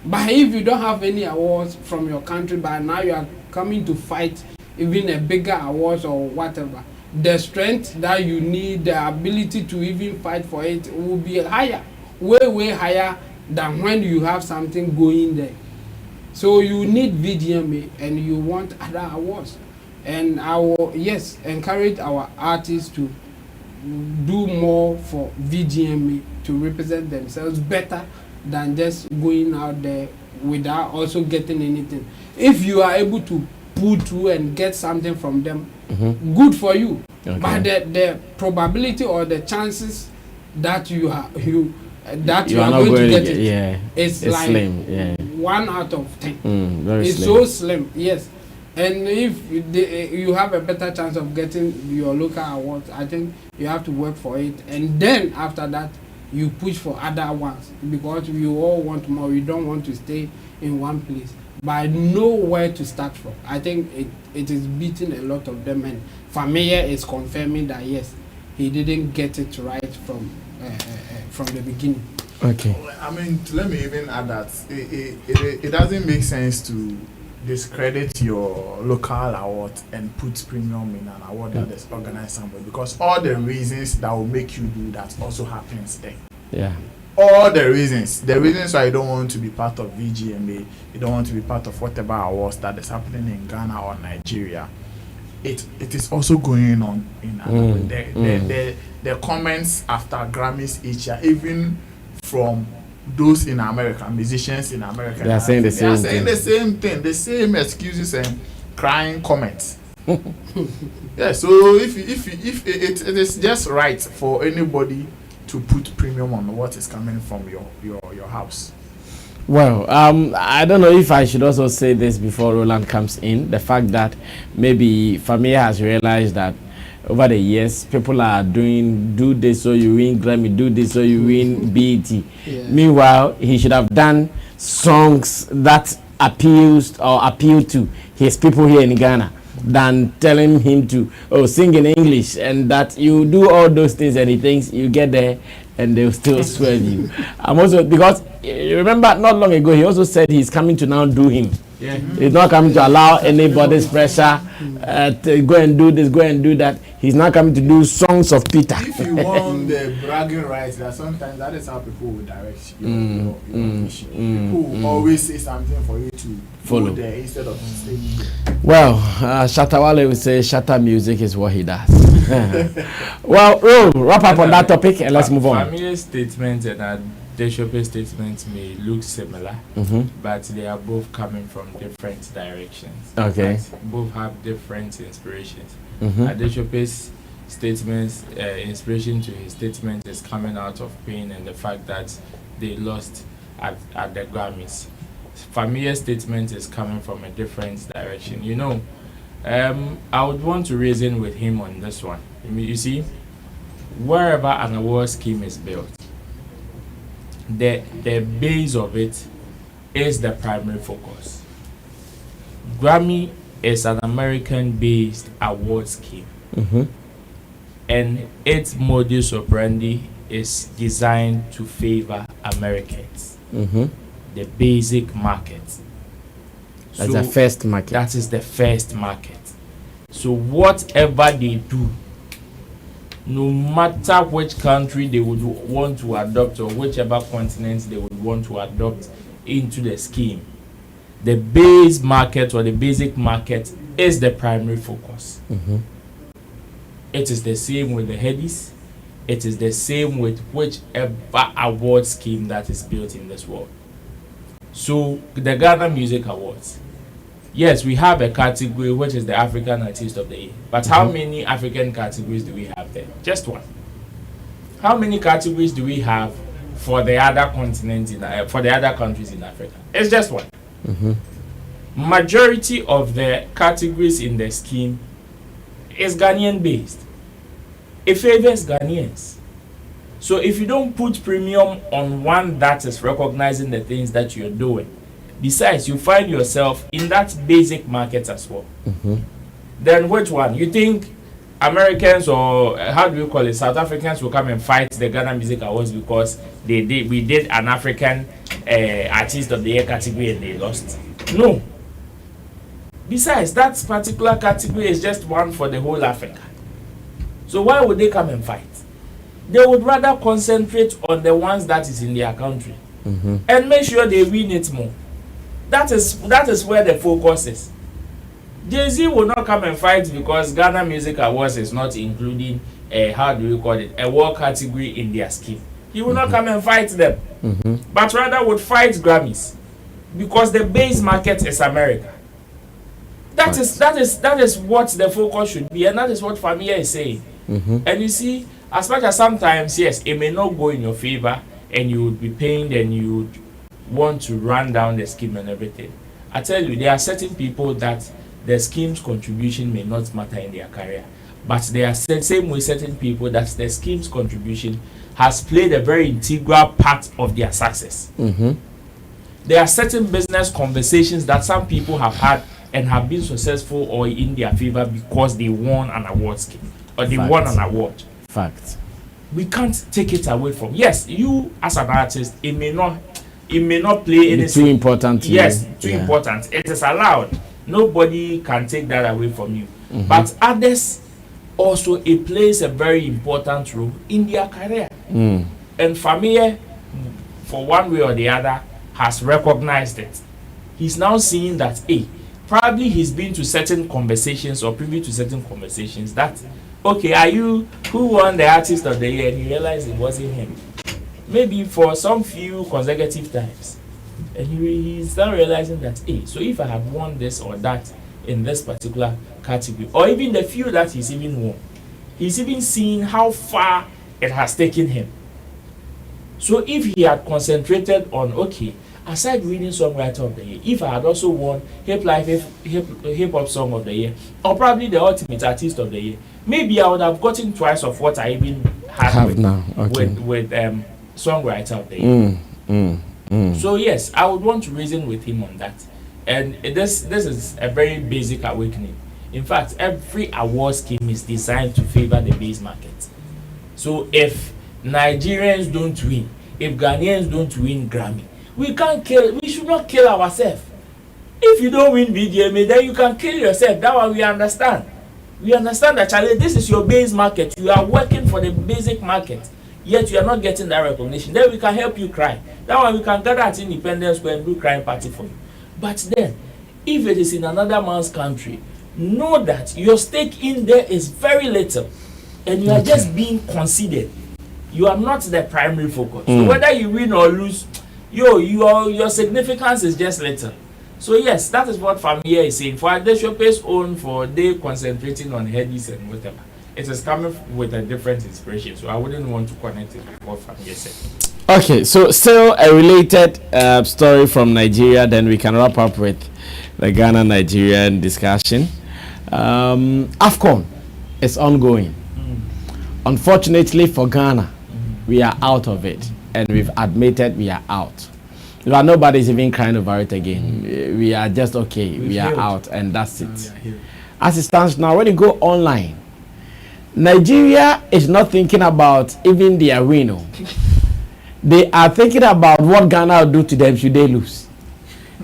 But if you don't have any awards from your country, but now you are coming to fight even a bigger awards or whatever, the strength that you need, the ability to even fight for it will be higher, way higher than when you have something going there. So you need VGMA and you want other awards. And I will, yes, encourage our artists to do more for VGMA to represent themselves better than just going out there without also getting anything. If you are able to pull through and get something from them, good for you. Okay. But the probability or the chances that you are going to get it, it's like slim, 1 out of 10. It's slim. So slim, yes. And if you have a better chance of getting your local awards, I think you have to work for it. And then after that, you push for other ones, because you all want more. You don't want to stay in one place. But I know where to start from. I think it is beating a lot of them, and Familia is confirming that yes, he didn't get it right from the beginning. Okay. I mean, let me even add that it doesn't make sense to discredit your local award and put premium in an award that is organized somewhere, because all the reasons that will make you do that also happens there. Yeah. All the reasons why you don't want to be part of VGMA, you don't want to be part of whatever awards that is happening in Ghana or Nigeria, it is also going on in the comments after Grammys each year, even from those in America, musicians in America, they are saying the same thing, the same excuses and crying comments. Yeah, so if it is just right for anybody to put premium on what is coming from your house. Well, I don't know if I should also say this before Roland comes in. The fact that maybe Familia has realized that over the years, people are do this so you win Grammy, do this so you win BET. Yeah. Meanwhile, he should have done songs that appeal to his people here in Ghana, than telling him to sing in English, and that you do all those things and he thinks you get there and they'll still swerve you. I'm also, because you remember not long ago he also said he's coming to now do him. Yeah. He's not coming to allow anybody's pressure to go and do this, go and do that. He's not coming to do songs of Peter. If you want the bragging rights, that sometimes that is how people will direct you. People will always say something for you to follow there instead of staying there. Well, Shatta Wale would say Shatta music is what he does. Well, wrap up on that topic and let's move on. Familiar statements and Deshope statements may look similar, but they are both coming from different directions. Okay. Both have different inspirations. Deshope's statements, inspiration to his statement is coming out of pain and the fact that they lost at the Grammys. Familiar's statement is coming from a different direction. You know, I would want to reason with him on this one. You see, wherever an award scheme is built, the base of it is the primary focus. Grammy is an American-based award scheme, and its modus operandi is designed to favor Americans, the basic market. That's the first market. That is the first market. So whatever they do, no matter which country they would want to adopt or whichever continent they would want to adopt into the scheme, the base market or the basic market is the primary focus. It is the same with the headies. It is the same with whichever award scheme that is built in this world. So the Ghana Music Awards, yes, we have a category which is the African Artist of the Year. But how many African categories do we have there? Just one. How many categories do we have for the other continents for the other countries in Africa? It's just one. Majority of the categories in the scheme is Ghanaian based. It favors Ghanaians. So if you don't put premium on one that is recognizing the things that you're doing, besides you find yourself in that basic market as well, then which one? You think Americans or how do you call it, South Africans will come and fight the Ghana Music Awards because we did an African Artist of the Year category and they lost? No. Besides, that particular category is just one for the whole Africa. So why would they come and fight? They would rather concentrate on the ones that is in their country and make sure they win it more. That is where the focus is. Jay-Z will not come and fight because Ghana Music Awards is not including how do you call it, a world category in their scheme. He will not come and fight them, but rather would fight Grammys because the base market is America. That is what the focus should be, and that is what Famia is saying. And you see, as much as sometimes, yes, it may not go in your favor, and you would be pained, and you would want to run down the scheme and everything. I tell you, there are certain people that the scheme's contribution may not matter in their career, but there are same way certain people that the scheme's contribution has played a very integral part of their success. There are certain business conversations that some people have had and have been successful or in their favor because they won an award scheme or they won an award. Fact. We can't take it away from. Yes, you as an artist, it may not play anything. Too important. Yes, too important. It is allowed. Nobody can take that away from you. But others also, it plays a very important role in their career. And Famia, for one way or the other, has recognized it. He's now seeing that, probably he's been to certain conversations or privy to certain conversations that, okay, are you who won the Artist of the Year, and you realize it wasn't him. Maybe for some few consecutive times. And he's now realizing that, so if I have won this or that in this particular category, or even the few that he's even won, he's even seeing how far it has taken him. So if he had concentrated on, okay, aside winning Songwriter of the Year, if I had also won Hip Hop Song of the Year, or probably the Ultimate Artist of the Year, maybe I would have gotten twice of what I even have with, now. Okay. with Songwriter of the Year. So yes, I would want to reason with him on that. And this is a very basic awakening. In fact, every award scheme is designed to favor the base market. So if Nigerians don't win, if Ghanaians don't win Grammy, we should not kill ourselves. If you don't win BGMA, then you can kill yourself. That one we understand. We understand that, Charlie, this is your base market. You are working for the basic market, yet you are not getting that recognition. Then we can help you cry. That one we can gather at Independence Square and do crying party for you. But then, if it is in another man's country, know that your stake in there is very little, and you are just being considered. You are not the primary focus. So whether you win or lose, your significance is just little. So yes, that is what Famia is saying. For Adeshope's own, for they concentrating on headies and whatever, it is coming with a different inspiration. So I wouldn't want to connect it with what Famia said. Okay, so still a related story from Nigeria, then we can wrap up with the Ghana-Nigerian discussion. AFCON is ongoing. Unfortunately for Ghana, we are out of it, and we've admitted we are out. Nobody's even crying over it again. We are just okay. We are out, and that's it. As it stands now, when you go online, Nigeria is not thinking about even their win. They are thinking about what Ghana will do to them should they lose.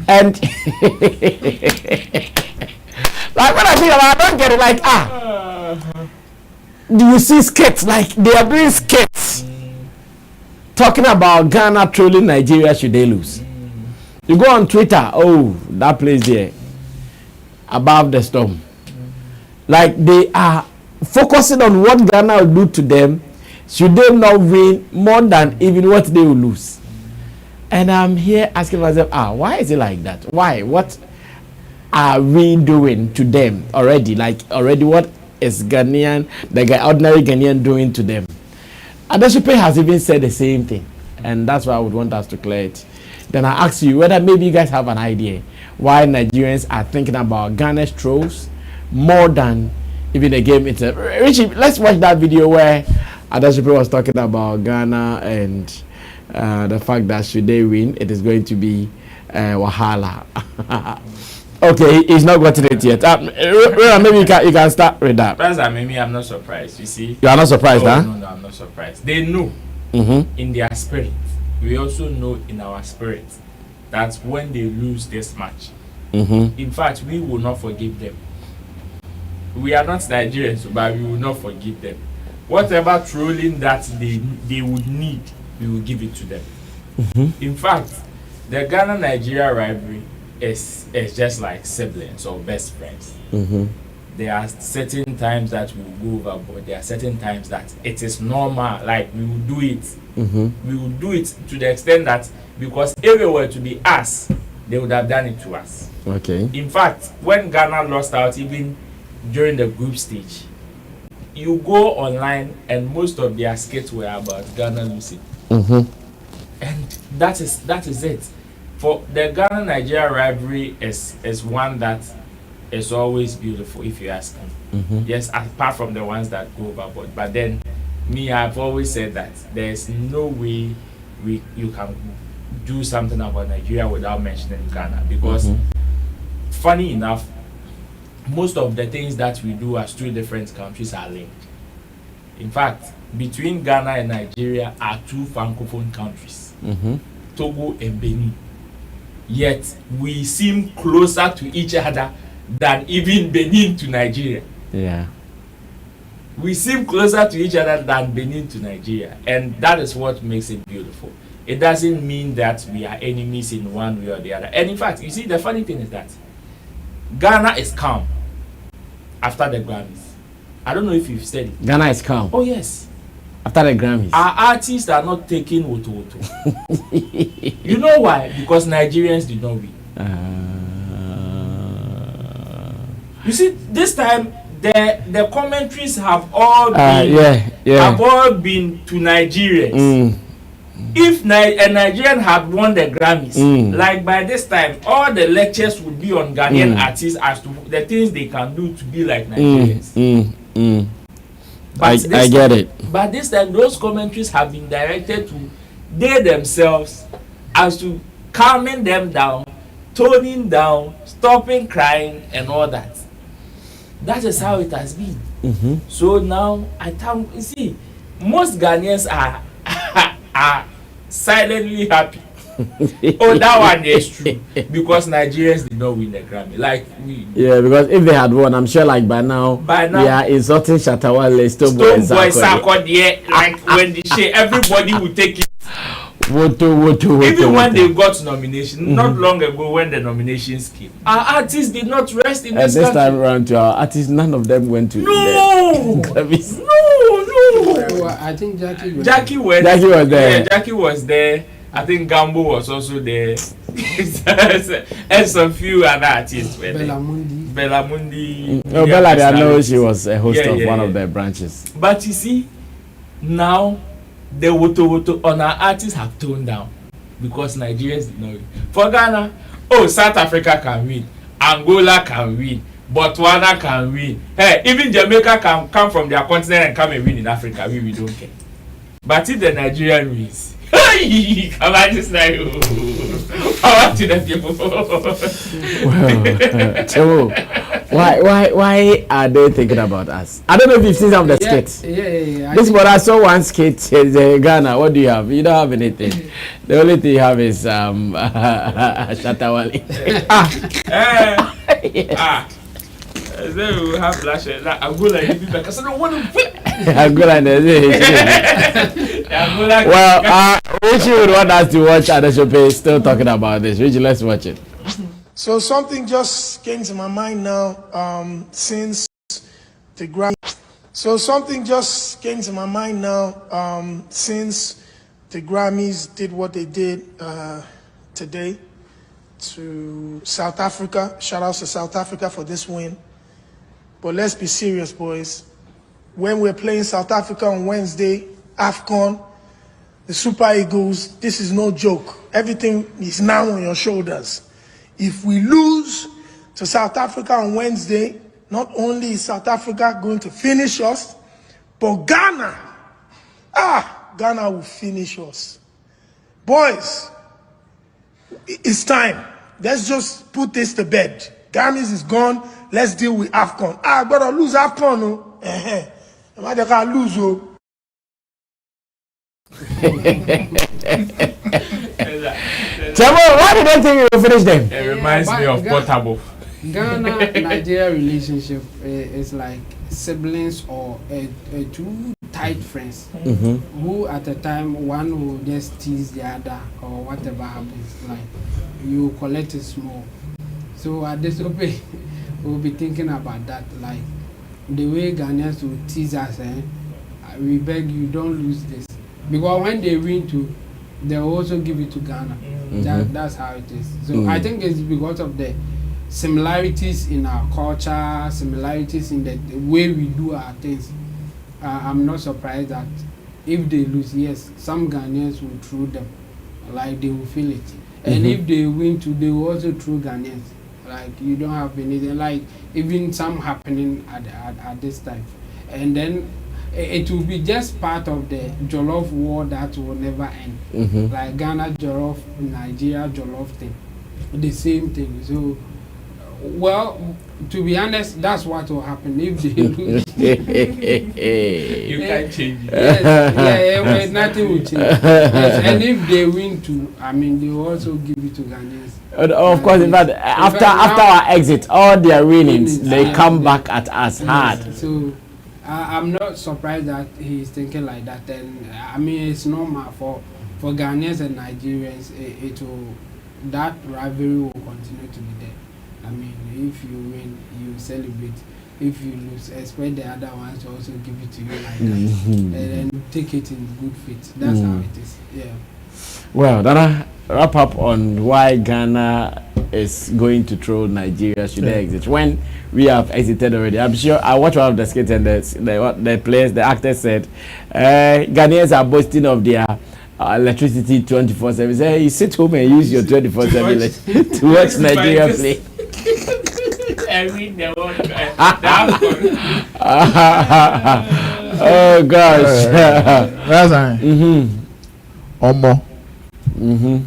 And like when I think about it, I don't get it. Do you see skits? Like they are doing skits talking about Ghana trolling Nigeria should they lose. You go on Twitter, that place there above the storm. Like they are focusing on what Ghana will do to them should they not win more than even what they will lose. And I'm here asking myself, why is it like that? Why? What are we doing to them already? Like, already, what is Ghanaian, the ordinary Ghanaian doing to them? Adeshope has even said the same thing. And that's why I would want us to clear it. Then I ask you whether maybe you guys have an idea why Nigerians are thinking about Ghana's trolls more than even the game itself. Richie, let's watch that video where Adeshope was talking about Ghana and the fact that should they win, it is going to be Wahala. Okay, he's not gotten it yet. Maybe you can start with that. Maybe I'm not surprised. You see, you are not surprised, huh? No, I'm not surprised. They know in their spirit. We also know in our spirit that when they lose this match, in fact, we will not forgive them. We are not Nigerians, but we will not forgive them. Whatever trolling that they would need, we will give it to them. In fact, the Ghana-Nigeria rivalry is just like siblings or best friends. There are certain times that we will go overboard. There are certain times that it is normal, like we will do it. We will do it to the extent that because if it were to be us, they would have done it to us. Okay. In fact, when Ghana lost out, even during the group stage, you go online and most of their skits were about Ghana losing. And that is it. For the Ghana-Nigeria rivalry is one that is always beautiful, if you ask me. Yes, apart from the ones that go overboard. But then, I've always said that there's no way you can do something about Nigeria without mentioning Ghana. Because, funny enough, most of the things that we do as two different countries are linked. In fact, between Ghana and Nigeria are two francophone countries, Togo and Benin. Yet we seem closer to each other than even Benin to Nigeria. Yeah. We seem closer to each other than Benin to Nigeria, and that is what makes it beautiful. It doesn't mean that we are enemies in one way or the other. And in fact, you see, the funny thing is that Ghana is calm after the Grammys. I don't know if you've said it. Ghana is calm. Oh yes. After the Grammys. Our artists are not taking woto. You know why? Because Nigerians did not win. You see, this time the commentaries have all been have all been to Nigerians. If a Nigerian had won the Grammys, like by this time, all the lectures would be on Ghanaian artists as to the things they can do to be like Nigerians. But I get it. But this time, those commentaries have been directed to they themselves as to calming them down, toning down, stopping crying, and all that. That is how it has been. So now, you see, most Ghanaians are silently happy. Oh, that one is true. Because Nigerians did not win the Grammy. Like we. Yeah, because if they had won, I'm sure like by now we are insulting Shatta, Wale, Stone Boy Sarkodie. Like when they say everybody will take it. Woto. Even when they got nomination, not long ago when the nominations came, our artists did not rest in this country. Time around to our artists, none of them went to No. I think Jackie was there. Yeah, Jackie was there. I think Gambo was also there. And some few other artists were there. Belamundi. No, Bella, I know she was a host of one of their branches. But you see, now the woto on our artists have toned down because Nigerians did not win. For Ghana, South Africa can win, Angola can win, Botswana can win. Hey, even Jamaica can come from their continent and come and win in Africa. We don't care. But if the Nigerian wins, come on, just like power to the people. Why are they thinking about us? I don't know if you've seen some of the skits. Yeah. This one I saw one skit in Ghana. What do you have? You don't have anything. The only thing you have is Shatta Wale. Then we will have flash. Angola, you be back. I said, no, what Angola, well, Richie would want us to watch Adeshope still talking about this. Richie, let's watch it. So something just came to my mind now since the Grammys. So something just came to my mind now since the Grammys did what they did today to South Africa. Shout out to South Africa for this win. But let's be serious, boys. When we're playing South Africa on Wednesday, AFCON, the Super Eagles, this is no joke. Everything is now on your shoulders. If we lose to South Africa on Wednesday, not only is South Africa going to finish us, but Ghana will finish us. Boys, it's time. Let's just put this to bed. Grammys is gone. Let's deal with AFCON. I gotta lose AFCON. No? I gotta lose. Chamo, why did I think you will finish them? It reminds me of Portable. Ghana Nigeria relationship is like siblings or two tight friends who at the time one will just tease the other or whatever happens, like you collect it small. So at this point we'll be thinking about that, like the way Ghanaians will tease us, we beg you don't lose this, because when they win too, they'll also give it to Ghana. That's how it is. So I think it's because of the similarities in our culture, similarities in the way we do our things. I'm not surprised that if they lose, yes, some Ghanaians will throw them, like they will feel it. And if they win too, they will also throw Ghanaians. Like you don't have anything, like even some happening at this time. And then it will be just part of the Jollof war that will never end. Like Ghana Jollof, Nigeria Jollof thing, the same thing. So, well, to be honest, that's what will happen if they lose. You can't change it. Yes, nothing will change. Yes, and if they win too, I mean, they will also give it to Ghanaians. Of course, in fact, after our exit, all their winnings, they come back at us hard. So, I'm not surprised that he's thinking like that. And I mean, it's normal for Ghanaians and Nigerians. That rivalry will continue to be there. I mean, if you win, you celebrate. If you lose, expect the other ones to also give it to you like that, and take it in good faith. That's how it is. Yeah. Well, Dana, wrap up on why Ghana is going to throw Nigeria should they exit when we have exited already. I'm sure I watched one of the skits and the players, the actors said, Ghanaians are boasting of their electricity 24/7. Say, you sit home and use your 24/7 to watch Nigeria play. Oh gosh. That's right. Omo.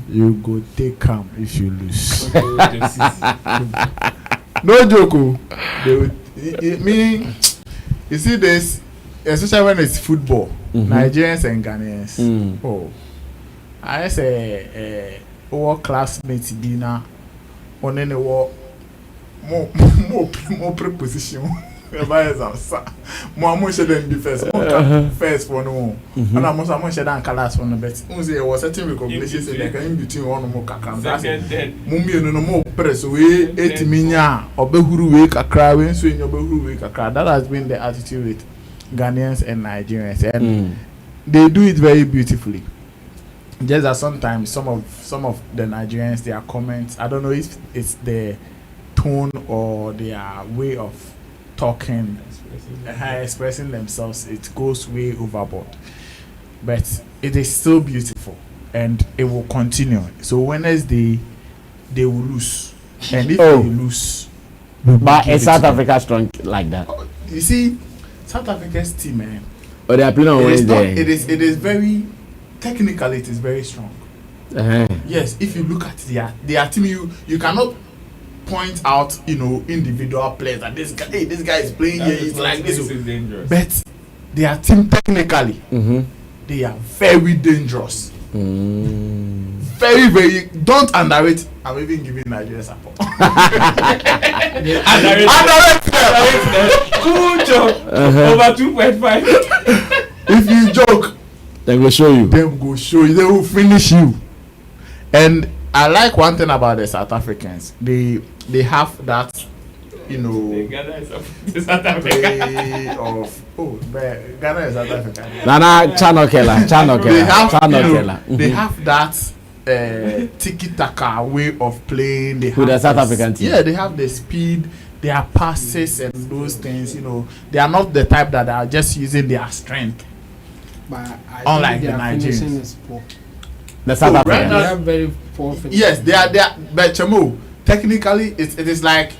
You go take calm if you lose. No joke. You see this, especially when it's football, Nigerians and Ghanaians. Oh, I say our classmates dinner on any war more preposition. More should than the first for no, and I must have that class on the bet. There was certain recognition in between one more cacam. Mummy no more press away 8 minya or behuru wake a cry when swing your behuru wake a cry. That has been the attitude with Ghanaians and Nigerians, and they do it very beautifully. Just that sometimes some of the Nigerians, their comments, I don't know if it's their tone or their way of talking, expressing themselves, it goes way overboard, but it is still beautiful and it will continue. So Wednesday they will lose, and if they lose, but is South Africa strong like that? You see, South Africa's team, man. But they are playing on Wednesday. It is very technically, it is very strong. Yes, if you look at their team, you cannot point out, individual players that this guy is playing here. He's like this. Is dangerous. But their team technically, they are very dangerous. Very, very. Don't underrate. I'm even giving Nigeria support. Underrate them. Cool job. Over 2.5. If you joke, they will show you. They will finish you. And I like one thing about the South Africans. They have that you know, Ghana is South Africa. play of but Ghana is South Africa. Nana Chanokela, They have, Chanokela. they have that tiki-taka way of playing. They With have the South this- African team. Yeah, they have the speed, their passes and those things. You know, they are not the type that are just using their strength. But I Unlike think the their finishing Nigerians. is poor. The South Oh, African. right They now- have very poor finishing. Yes, they are. But Chamo, technically, it is like.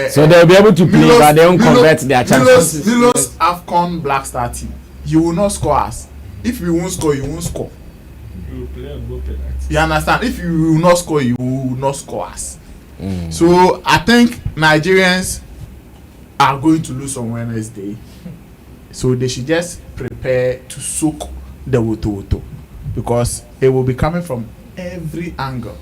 So they'll be able to play, but they won't convert their chances. Milos AFCON Black Star team. You will not score us. If you won't score, you won't score. You play and go penalty. You understand? If you will not score, you will not score us. So I think Nigerians are going to lose on Wednesday. So they should just prepare to soak the woto because it will be coming from every angle.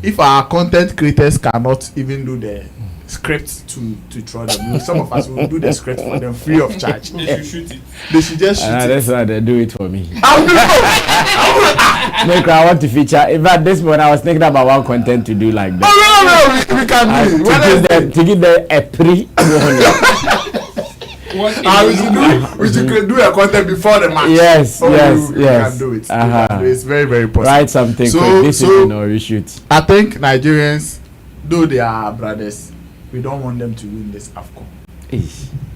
If our content creators cannot even do the script to throw them, some of us will do the script for them free of charge. They should shoot it. They should just shoot it. That's why they do it for me. I will do Make I want to feature. In fact, this morning I was thinking about one content to do like that. no, we can do it. To give them a pre. What We should do a content before the match. Yes, yes, we yes. can do it. We Uh-huh. can do it. It's very, very possible. Write something So- quick. This so- is you know reshoot. I think Nigerians, though they are our brothers, we don't want them to win this AFCON.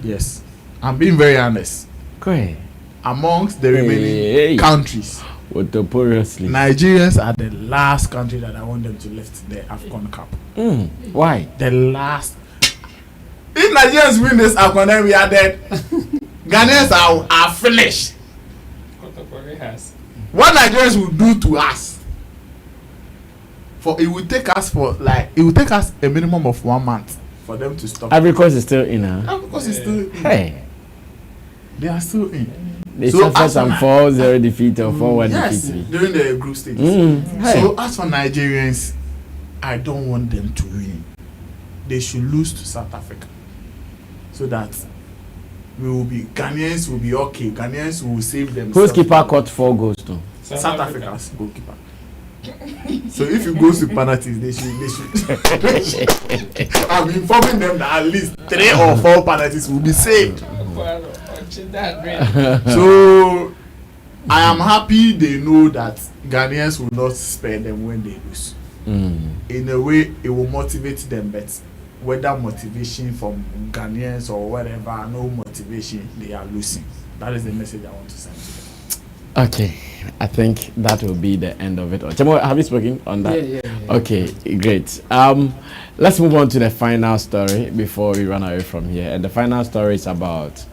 Yes. I'm being very honest. Great. Amongst the remaining countries, Notoriously. Nigerians are the last country that I want them to lift the AFCON cup. Why? The last. If Nigerians win this AFCON, then we are dead. Ghanaians are finished. Kotokore has. What Nigerians will do to us, it will take us a minimum of 1 month for them to stop. Ivory Coast is still in. Huh? Because it's still in. Hey. They are still in. They So suffered as for some Ni- 4-0 defeat or 4-1 Yes, defeat. during the group stages. Hey. So as for Nigerians, I don't want them to win. They should lose to South Africa, so that Ghanaians will be okay. Ghanaians will save themselves. Whose keeper caught 4 goals though? South Africa's goalkeeper. So if you go to penalties, they should. I'm informing them that at least 3 or 4 penalties will be saved. So I am happy they know that Ghanaians will not spare them when they lose. In a way, it will motivate them, but whether motivation from Ghanaians or whatever, no motivation, they are losing. That is the message I want to send to them. Okay. I think that will be the end of it. Chemo, have you spoken on that? Yeah. Okay, great. Let's move on to the final story before we run away from here. And the final story is about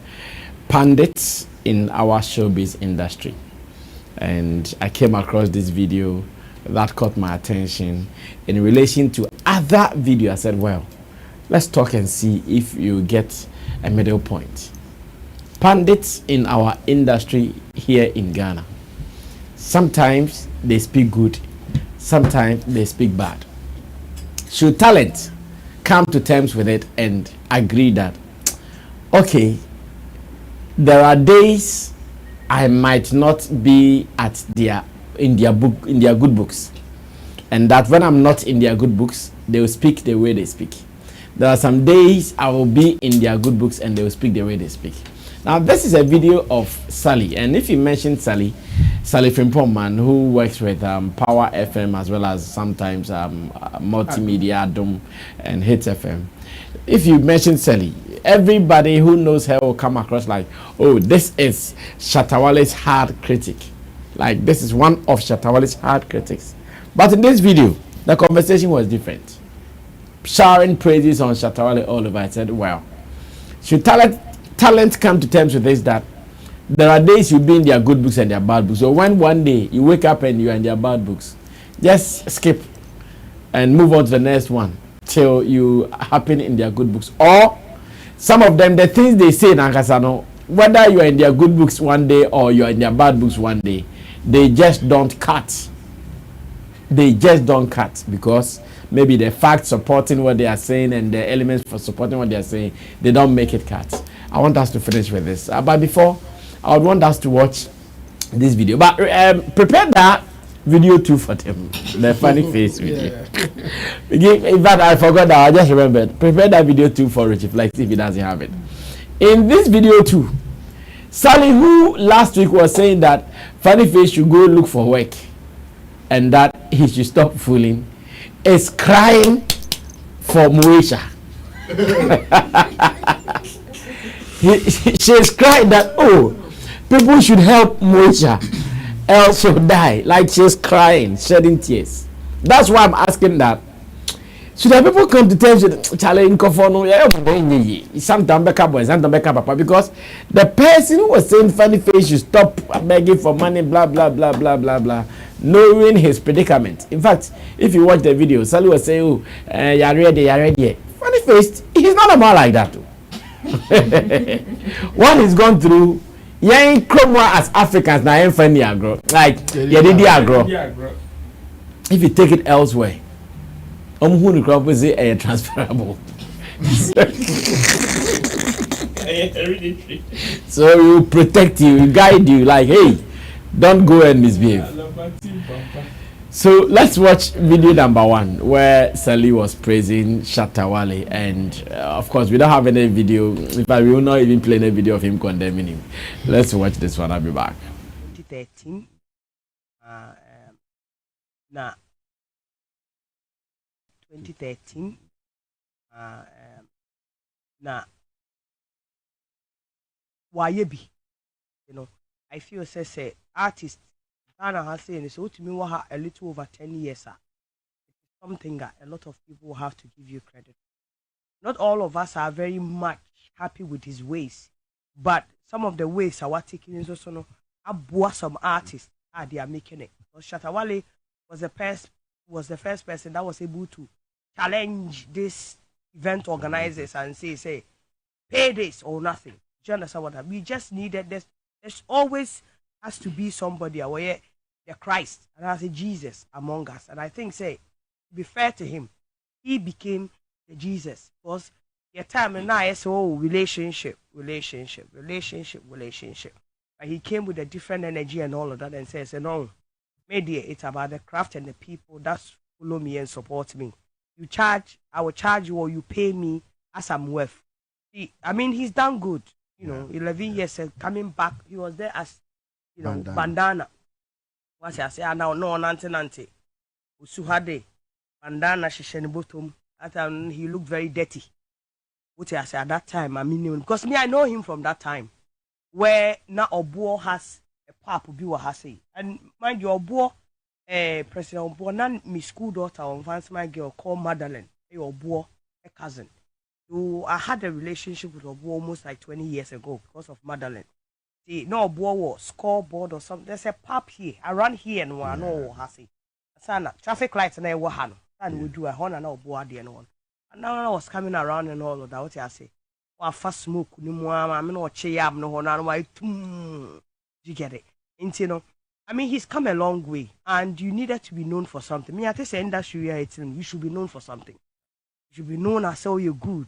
pundits in our showbiz industry. And I came across this video that caught my attention in relation to other video. I said, well, let's talk and see if you get a middle point. Pundits in our industry here in Ghana. Sometimes they speak good, sometimes they speak bad. Should talent come to terms with it and agree that, okay, there are days I might not be in their good books, and that when I'm not in their good books, they will speak the way they speak. There are some days I will be in their good books and they will speak the way they speak. Now, this is a video of Sally, and if you mention Sally Frimpong, who works with Power FM as well as sometimes Multimedia, Adom, and Hits FM. If you mention Sally, everybody who knows her will come across like, oh, this is Shatta Wale's hard critic. Like, this is one of Shatta Wale's hard critics. But in this video, the conversation was different. Showering praises on Shatta Wale all over. I said, well, should talent come to terms with this, that there are days you'll be in their good books and their bad books. So when one day you wake up and you're in their bad books, just skip and move on to the next one till you happen in their good books. Or some of them, the things they say in Ankasano, whether you are in their good books one day or you are in their bad books one day, they just don't cut. They just don't cut because maybe the facts supporting what they are saying and the elements for supporting what they are saying, they don't make it cut. I want us to finish with this. But before, I would want us to watch this video. But prepare that video 2 for them. The funny face video. In fact, I forgot that. I just remembered. Prepare that video 2 for Richie Flex if he doesn't have it. In this video 2, Sally, who last week was saying that Funny Face should go look for work and that he should stop fooling, is crying for Moesha. She's crying that, oh, people should help Moesha, else she'll die. Like she's crying, shedding tears. That's why I'm asking that. Should the people come to terms with challenge sometimes back up boys, sometimes back up papa? Because the person who was saying Funny Face should stop begging for money, blah blah blah blah blah blah, knowing his predicament. In fact, if you watch the video, Sally was saying, "Oh, you're ready." Funny Face, he's not a man like that. What he's gone through, ain't come as Africans now. Ain't funny agro, like agro. If you take it elsewhere. Who crop is it transferable? So he will protect you, he guide you, like, hey, don't go and misbehave. So let's watch video number 1 where Sally was praising Shatta Wale, and of course we don't have any video. In fact, we will not even play any video of him condemning him. Let's watch this one. I'll be back. 2013. Now 2013 na wayebi, you know, I feel say artist Ghana has saying so to me a little over 10 years, it's something that a lot of people have to give you credit. Not all of us are very much happy with his ways, but some of the ways are what taking in so no some artists they are making it. So Shatta Wale was the first person that was able to challenge this event organizers and say pay this or nothing. Do you understand what I mean? We just needed this. There's always has to be somebody aware the Christ, and I say Jesus among us. And I think to be fair to him, he became the Jesus. Because the time and now I say, oh, relationship. But he came with a different energy and all of that and says, no, maybe it's about the craft and the people that follow me and support me. I will charge you or you pay me as I'm worth. I mean, he's done good. You know, 11 years coming back, he was there as, you know, bandana. What I say, now no nante. Usuhade, bandana shisheni bottom. At time he looked very dirty. What I say at that time, I mean, because me I know him from that time, where now Obuo has a pap Obiwa has say, and mind you, Obuo. President Obuo, my school daughter on fancy my girl called Madeline, Obuo, a cousin. So I had a relationship with Obuo almost like 20 years ago because of Madeline. See, no Obuo was scoreboard or something. There's a pub here. I run here and one no hasi. Sana traffic lights and I wahano. And we do a horn and Obuo the one. And now I was coming around and all of that. What I say? Well, fast smoke, no more. I'm not chayab no horn. Why? You get it? You know. I mean, he's come a long way, and you needed to be known for something. Me, I think the industry here, you should be known for something. You should be known as oh, you're good,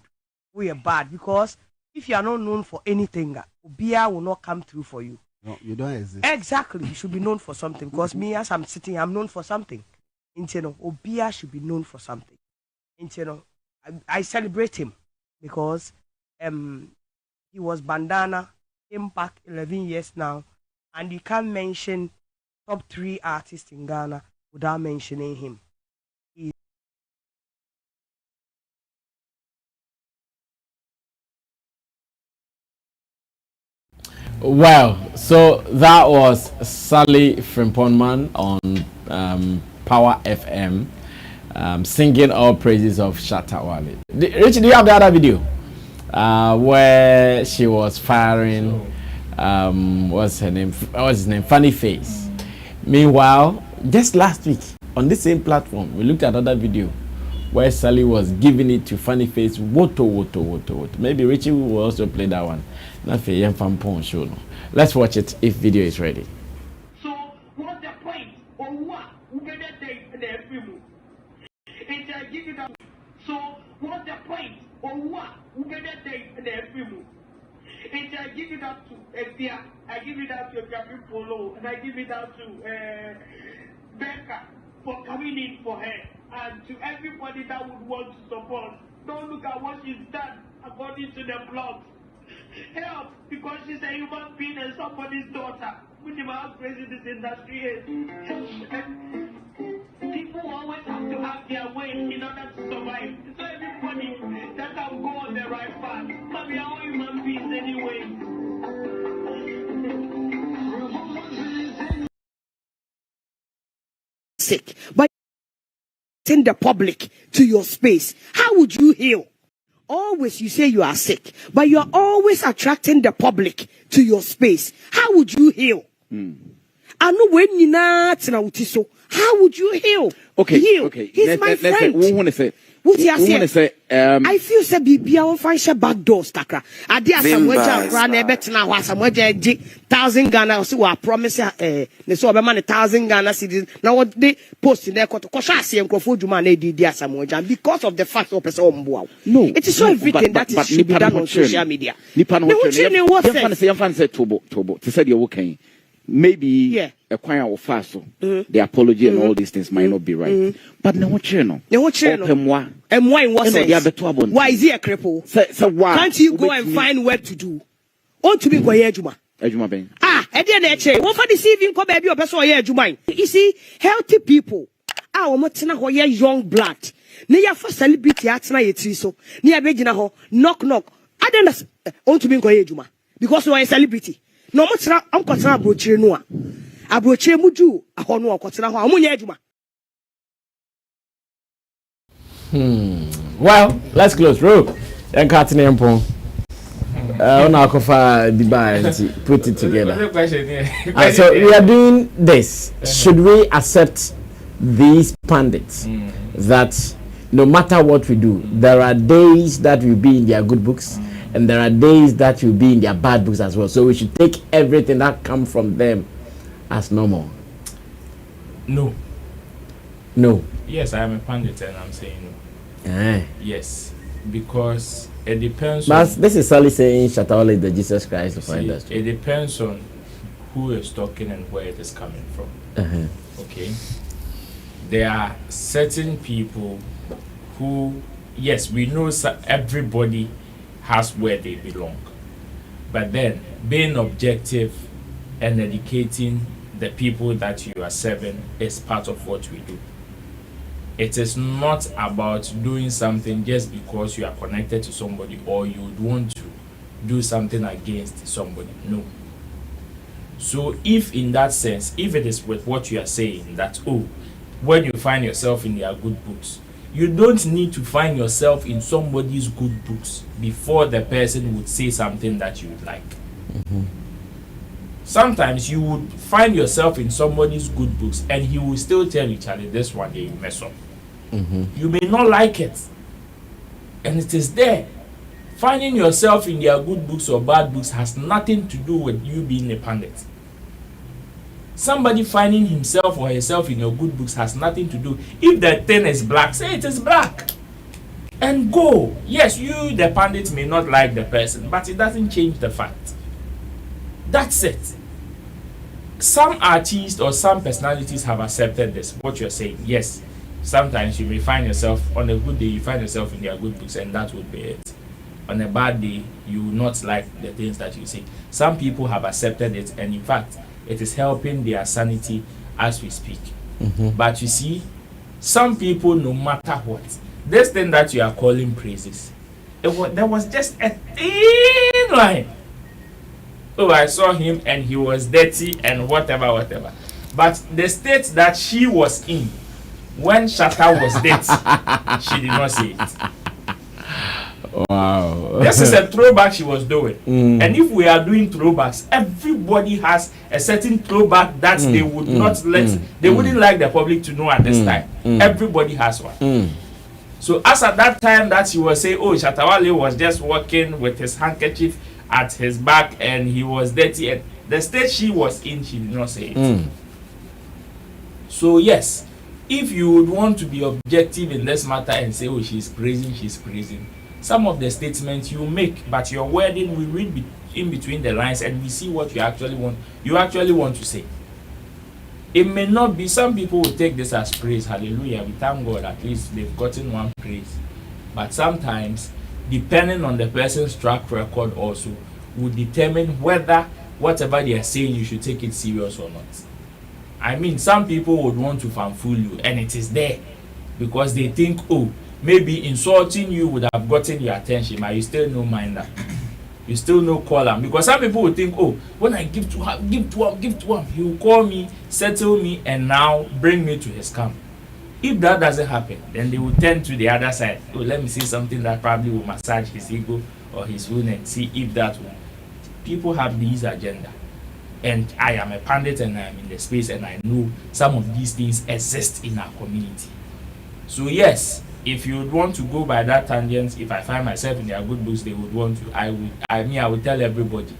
or you're bad, because if you are not known for anything, Obia will not come through for you. No, you don't exist. Exactly, you should be known for something, because me, as I'm sitting, I'm known for something. And you know, Obia should be known for something. And you know, I celebrate him because he was bandana, came back 11 years now, and you can't mention top 3 artists in Ghana without mentioning him. Well, so that was Sally Frimponman on Power FM singing all praises of Shatta Wale. Richie, do you have the other video where she was firing what's his name? Funny Face. Meanwhile, just last week on this same platform, we looked at another video where Sally was giving it to Funny Face. Woto. Maybe Richie will also play that one. Let's watch it if video is ready. So what's the point? Or what? Who better take the film? And I give it up. So what's the point? Or what? Who better take the film? And I give it up to FBI. I give it out to Captain Polo, and I give it out to Becca for coming in for her. And to everybody that would want to support, don't look at what she's done according to the blogs. Help, because she's a human being and somebody's daughter. We know how crazy this industry is. People always have to have their way in order to survive. So everybody that can go on the right path. But we are all human beings anyway. Sick, but in the public to your space, how would you heal? Always you say you are sick, but you are always attracting the public to your space. How would you heal? I know when you not so. How would you heal? Okay, heal. Okay. He's my friend. What I say? I feel say be our financial back doors, Takra. I did some way to run a bet now. Some way 1,000 Ghana. So I promise they saw a man 1,000 Ghana citizens. Now what they post in their court, Koshasi and Kofujuman, they did some way because of the fact of person. No, it is so everything that is should be done on social media. Maybe a choir or fast, the apology and all these things might not be right. But no channel. No channel. And why was it? Why is he a cripple? So why can't you go and find work to do? Want to be Goyejuma? And then they say, what for deceiving come baby or person Juma? You see, healthy people are Motina Hoya young blood. Near for celebrity at night, so near Begina ho, knock. I don't want to be Goyejuma because you are a celebrity. No much I'm concerned about Chinua. About Chemuju, a honor, Cotana, Well, let's close. Rope. And cutting and pong. Put it together. So we are doing this. Should we accept these pundits that no matter what we do, there are days that will be in their good books and there are days that will be in their bad books as well? So we should take everything that comes from them as normal. No. Yes, I am a pundit and I'm saying no. Yes, because it depends. But this is only saying Shatta is the Jesus Christ of our industry. It depends on who is talking and where it is coming from. Okay, there are certain people who, yes, we know everybody has where they belong, but then being objective and educating the people that you are serving is part of what we do. It is not about doing something just because you are connected to somebody or you would want to do something against somebody. No. So if in that sense, if it is with what you are saying that, when you find yourself in their good books, you don't need to find yourself in somebody's good books before the person would say something that you would like. Sometimes you would find yourself in somebody's good books and he will still tell you, Charlie, this one day you mess up. You may not like it, and it is there. Finding yourself in their good books or bad books has nothing to do with you being a pundit. Somebody finding himself or herself in your good books has nothing to do. If the thing is black, say it is black and go. Yes, you the pundit may not like the person, but it doesn't change the fact. That's it. Some artists or some personalities have accepted this, what you're saying. Yes, sometimes you may find yourself on a good day, you find yourself in their good books, and that would be it. On a bad day, you will not like the things that you say. Some people have accepted it, and in fact, it is helping their sanity as we speak. But you see, some people, no matter what, this thing that you are calling praises, there was just a thin line. I saw him and he was dirty and whatever. But the state that she was in when Shatta was dirty, she did not say it. Wow. This is a throwback she was doing. And if we are doing throwbacks, everybody has a certain throwback that they would not let, they wouldn't like the public to know at this time. Everybody has one. So as at that time that she was saying, Shatta Wale was just walking with his handkerchief at his back and he was dirty, and the state she was in, she did not say it. So yes, if you would want to be objective in this matter and say, she's praising, some of the statements you make, but your wording, we read in between the lines and we see what you actually want to say. It may not be, some people will take this as praise. Hallelujah. We thank God at least they've gotten one praise. But sometimes, depending on the person's track record also, will determine whether whatever they are saying you should take it serious or not. I mean, some people would want to fanfool you, and it is there because they think, oh, maybe insulting you would have gotten your attention, but you still no mind that. You still no call him, because some people will think, oh, when I give to him, he will call me, settle me, and now bring me to his camp. If that doesn't happen, then they will turn to the other side. Oh, let me see something that probably will massage his ego or his own and see if that will. People have these agenda, and I am a pundit and I am in the space, and I know some of these things exist in our community. So yes, if you would want to go by that tangent, if I find myself in their good books, they would want to. I would tell everybody,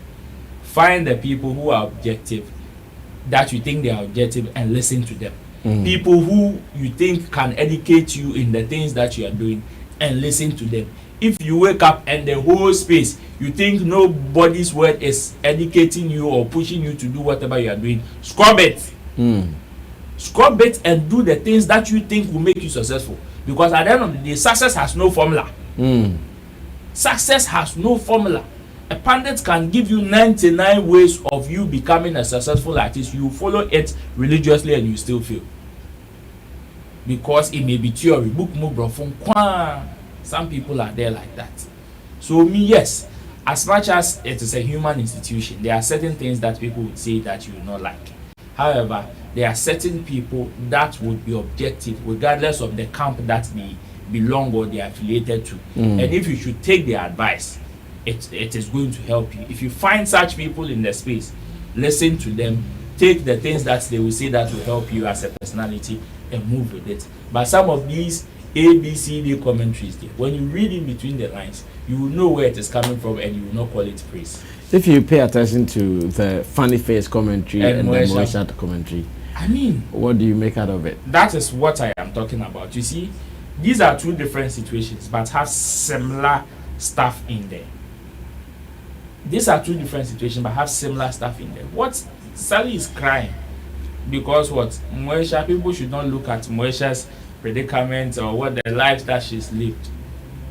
find the people who are objective, that you think they are objective, and listen to them. People who you think can educate you in the things that you are doing, and listen to them. If you wake up and the whole space, you think nobody's word is educating you or pushing you to do whatever you are doing, scrub it. Scrub it and do the things that you think will make you successful. Because at the end of the day, success has no formula. Success has no formula. A pundit can give you 99 ways of you becoming a successful artist. You follow it religiously and you still fail. Because it may be theory. Book more from some people are there like that. So me, yes, as much as it is a human institution, there are certain things that people would say that you will not like. However, there are certain people that would be objective regardless of the camp that they belong or they are affiliated to. And if you should take their advice, it is going to help you. If you find such people in the space, listen to them, take the things that they will say that will help you as a personality and move with it. But some of these A, B, C, D commentaries, when you read in between the lines, you will know where it is coming from and you will not call it praise. If you pay attention to the funny face commentary and the Shatta commentary, I mean, what do you make out of it? That is what I am talking about. You see, these are two different situations but have similar stuff in there. These are two different situations but have similar stuff in there. What Sally is crying because what Moesha, people should not look at Moesha's predicament or what the life that she's lived.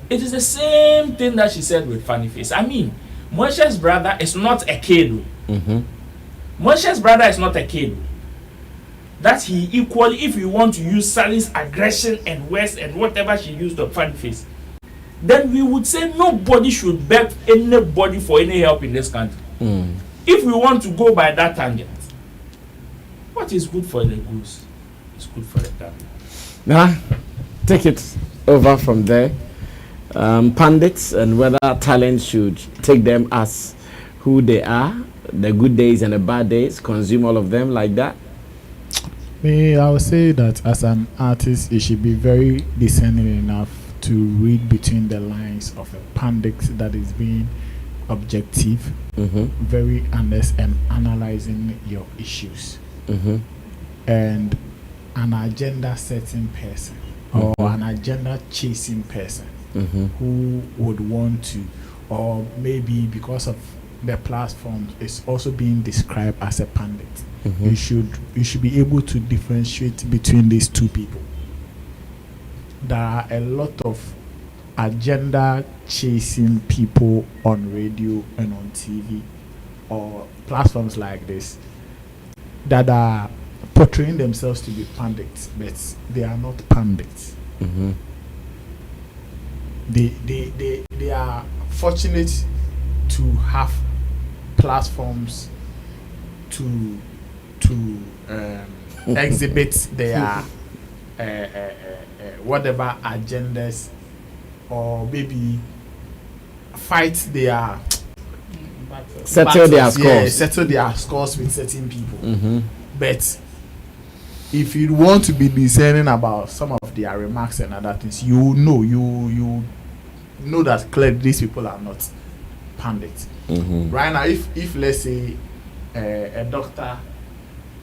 It is the same thing that she said with funny face. I mean, Moesha's brother is not a kid. Moesha's brother is not a kid. That he equally, if you want to use Sally's aggression and words and whatever she used on funny face, then we would say nobody should beg anybody for any help in this country. If we want to go by that tangent, what is good for the goose is good for the gander. Take it over from there. Pundits and whether talent should take them as who they are, the good days and the bad days, consume all of them like that. I would say that as an artist, you should be very discerning enough to read between the lines of a pundit that is being objective, very honest and analyzing your issues, and an agenda setting person or an agenda chasing person who would want to, or maybe because of the platform is also being described as a pundit. You should be able to differentiate between these two people. There are a lot of agenda chasing people on radio and on TV or platforms like this that are portraying themselves to be pundits, but they are not pundits. They are fortunate to have platforms to exhibit their whatever agendas, or maybe fight their settle their scores. Yeah, settle their scores with certain people. But if you want to be discerning about some of their remarks and other things, you know that clearly these people are not pundits. Right now, if let's say a doctor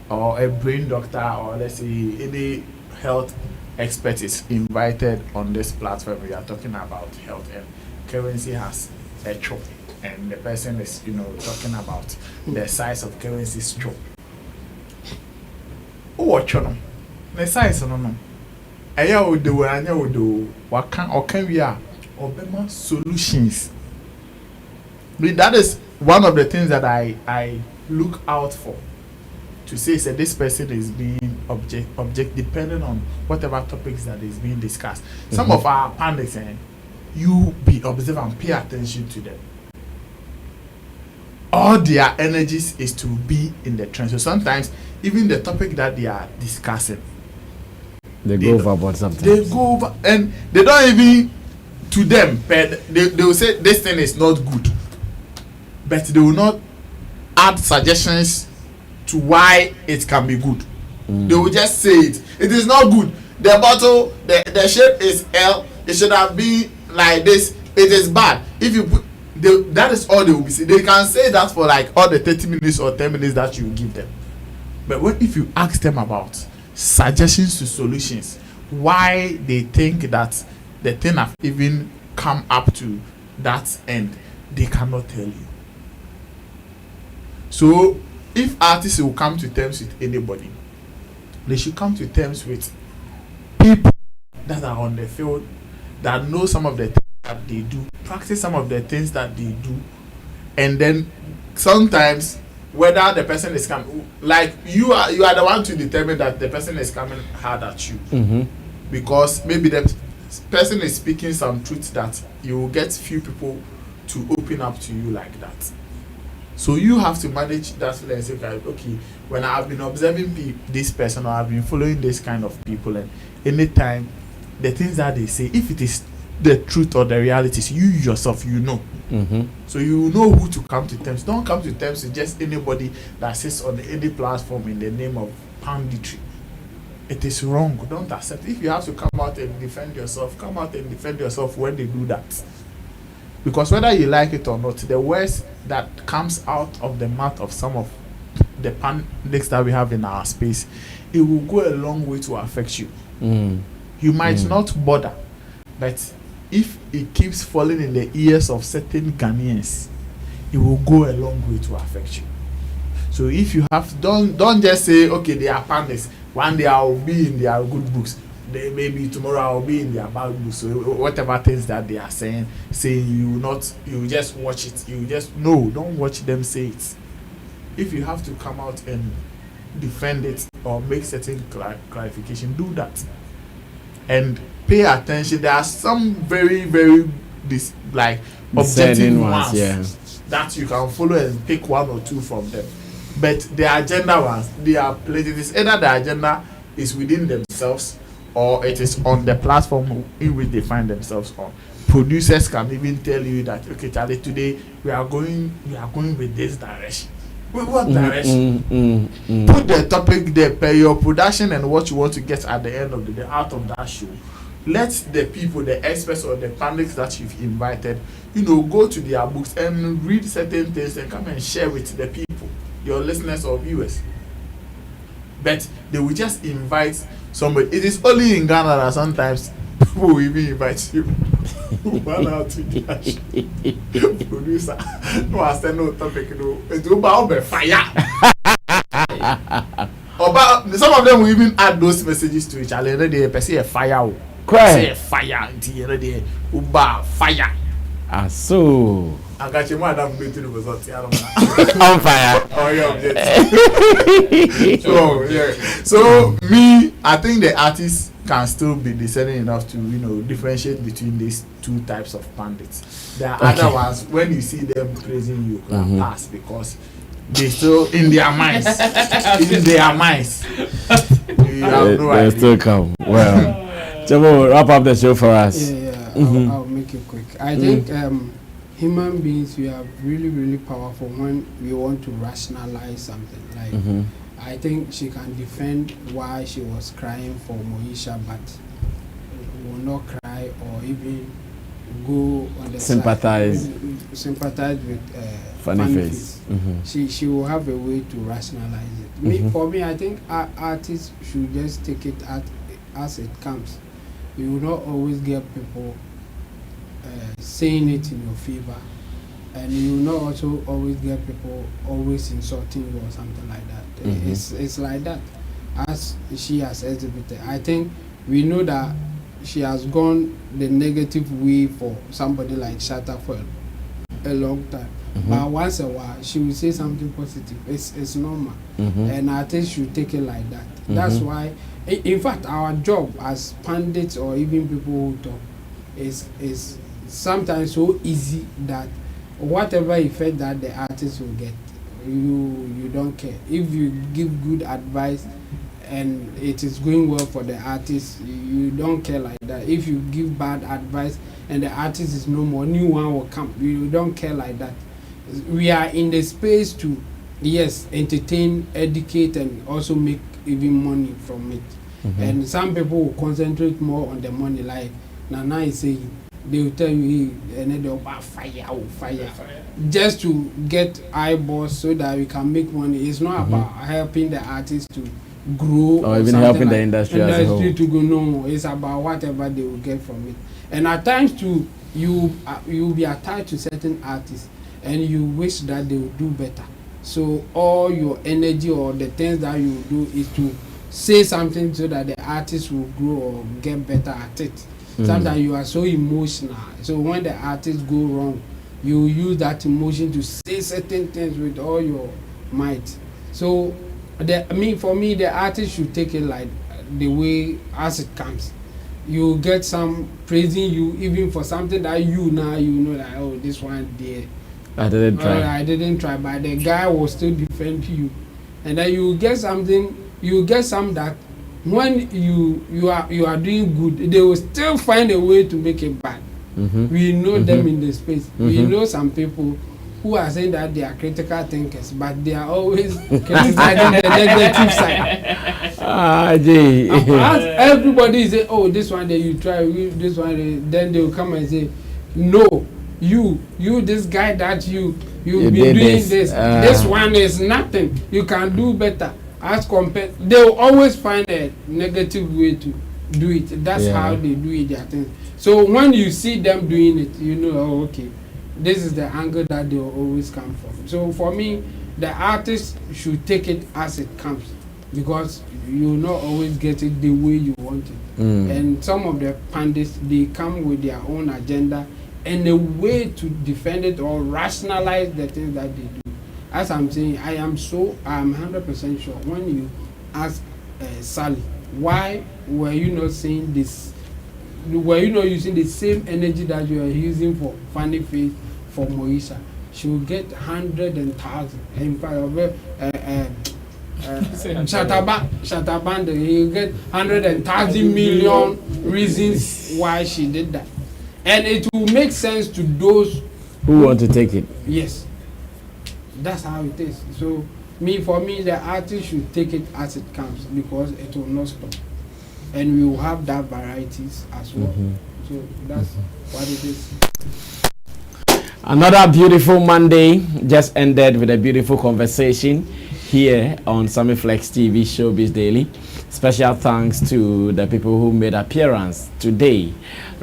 or a brain doctor or let's say any health expert is invited on this platform, we are talking about health, and currency has a chop, and the person is talking about the size of currency's chop. watch no ne size no eya odo anya odo waka we are obema solutions. That is one of the things that I look out for, to say this person is being object depending on whatever topics that is being discussed. Some of our pundits, you be observant and pay attention to them. All their energies is to be in the trend. So sometimes even the topic that they are discussing, they go overboard sometimes. They go over and they don't even, to them, but they will say this thing is not good, but they will not add suggestions to why it can be good. They will just say it is not good. The bottle, the shape is L, it should have been like this, it is bad. If you put that is all they will be saying. They can say that for like all the 30 minutes or 10 minutes that you give them. But what if you ask them about suggestions to solutions, why they think that the thing have even come up to that end, they cannot tell you. So if artists will come to terms with anybody, they should come to terms with people that are on the field, that know some of the things that they do, practice some of the things that they do, and then sometimes whether the person is coming, like you are the one to determine that the person is coming hard at you, because maybe the person is speaking some truths that you will get few people to open up to you like that. So you have to manage that and say, okay, when I've been observing this person, or I've been following this kind of people, and anytime the things that they say, if it is the truth or the realities, you yourself, you know. So you know who to come to terms. Don't come to terms with just anybody that sits on any platform in the name of panditry. It is wrong. Don't accept. If you have to come out and defend yourself, come out and defend yourself when they do that. Because whether you like it or not, the words that comes out of the mouth of some of the pundits that we have in our space, it will go a long way to affect you. You might not bother, but if it keeps falling in the ears of certain Ghanaians, it will go a long way to affect you. So if you have, don't just say, okay, they are pundits. One day I will be in their good books. Maybe tomorrow I will be in their bad books. So whatever things that they are saying you just watch it. Don't watch them say it. If you have to come out and defend it or make certain clarification, do that. And pay attention. There are some very, very objective ones that you can follow and pick one or two from them. But the agenda ones, they are plenty. It is either the agenda is within themselves or it is on the platform in which they find themselves on. Producers can even tell you that, okay, Charlie, today we are going with this direction. With what direction? Put the topic there, your production and what you want to get at the end of the day out of that show. Let the people, the experts or the pundits that you've invited, go to their books and read certain things and come and share with the people, your listeners or viewers. But they will just invite somebody. It is only in Ghana that sometimes people will even invite you. One out to the producer. No, I said no topic. It's about fire. Some of them will even add those messages to each other. They say a fire. Say fire. Fire. Ah, so. I got your madam going to the result. On fire. Oh, yeah. So, yeah. So, I think the artists can still be discerning enough to, differentiate between these two types of pundits. There are other ones, when you see them praising you, can pass because they still, in their minds, they still come. Well, Chabo, wrap up the show for us. Yeah. I'll make it quick. I think human beings, we are really, really powerful when we want to rationalize something. Like, I think she can defend why she was crying for Moesha, but will not cry or even go on the sympathize with funny face. She will have a way to rationalize it. For me, I think artists should just take it as it comes. You will not always get people saying it in your favor, and you will not also always get people always insulting you or something like that. It's like that. as she has exhibited. I think we know that she has gone the negative way for somebody like Shatta for a long time. But once a while, she will say something positive. It's normal, and artists should take it like that. That's why, in fact, our job as pundits or even people who talk is sometimes so easy that whatever effect that the artist will get, you don't care. If you give good advice and it is going well for the artist, you don't care like that. If you give bad advice and the artist is no more, new one will come, you don't care like that. We are in the space to, yes, entertain, educate, and also make even money from it. And some people will concentrate more on the money, like Nana is saying. They will tell you, hey, and then they'll buy fire, just to get eyeballs so that we can make money. It's not about helping the artist to grow or even helping the like industry as a whole. to go. No, it's about whatever they will get from it. And at times too, you will be attached to certain artists, and you wish that they would do better. So all your energy or the things that you do is to say something so that the artist will grow or get better at it. Sometimes you are so emotional. So when the artists go wrong, you use that emotion to say certain things with all your might. So for me, the artist should take it like the way as it comes. You get some praising you even for something that you know that, oh, this one there. I didn't try, but the guy will still defend you. And then you get something, some that when you are doing good, they will still find a way to make it bad. We know them in the space. We know some people who are saying that they are critical thinkers, but they are always criticizing the negative side. Everybody say, oh, this one that you try, this one, then they will come and say, no, you this guy that you've been doing this one is nothing. You can do better. As compared, they will always find a negative way to do it. That's how they do it, their things. So when you see them doing it, you know, oh, okay, this is the angle that they will always come from. So for me, the artist should take it as it comes, because you will not always get it the way you want it. And some of the pundits, they come with their own agenda and a way to defend it or rationalize the things that they do. As I'm saying, I'm 100% sure when you ask Sally, why were you not saying this? Were you not using the same energy that you are using for Funny Face for Moisha? She will get 100,000. In fact, Shatta, you get 100,000 million reasons why she did that, and it will make sense to those who want to take it. Yes. That's how it is. So for me, the artist should take it as it comes, because it will not stop, and we will have that varieties as well. So that's what it is. Another beautiful Monday just ended with a beautiful conversation here on Sammy Flex TV Showbiz Daily. Special thanks to the people who made appearance today.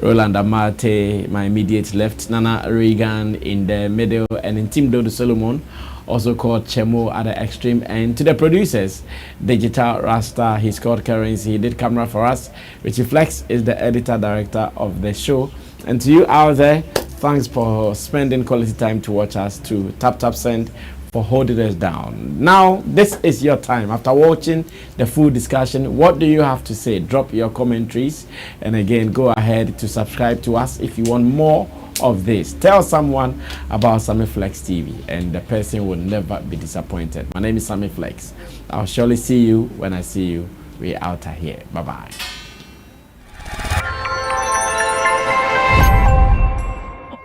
Roland Amate, my immediate left, Nana Reagan in the middle, and in Team Dodo Solomon, also called Chemo at the extreme end. To the producers, Digital Rasta, he's called Currency, he did camera for us. Richie Flex is the editor-director of the show. And to you out there, thanks for spending quality time to watch us, to Tap Send for holding us down. Now, this is your time. After watching the full discussion, what do you have to say? Drop your commentaries. And again, go ahead to subscribe to us if you want more of this. Tell someone about Sammy Flex TV, and the person will never be disappointed. My name is Sammy Flex. I'll surely see you when I see you. We're out of here. Bye-bye.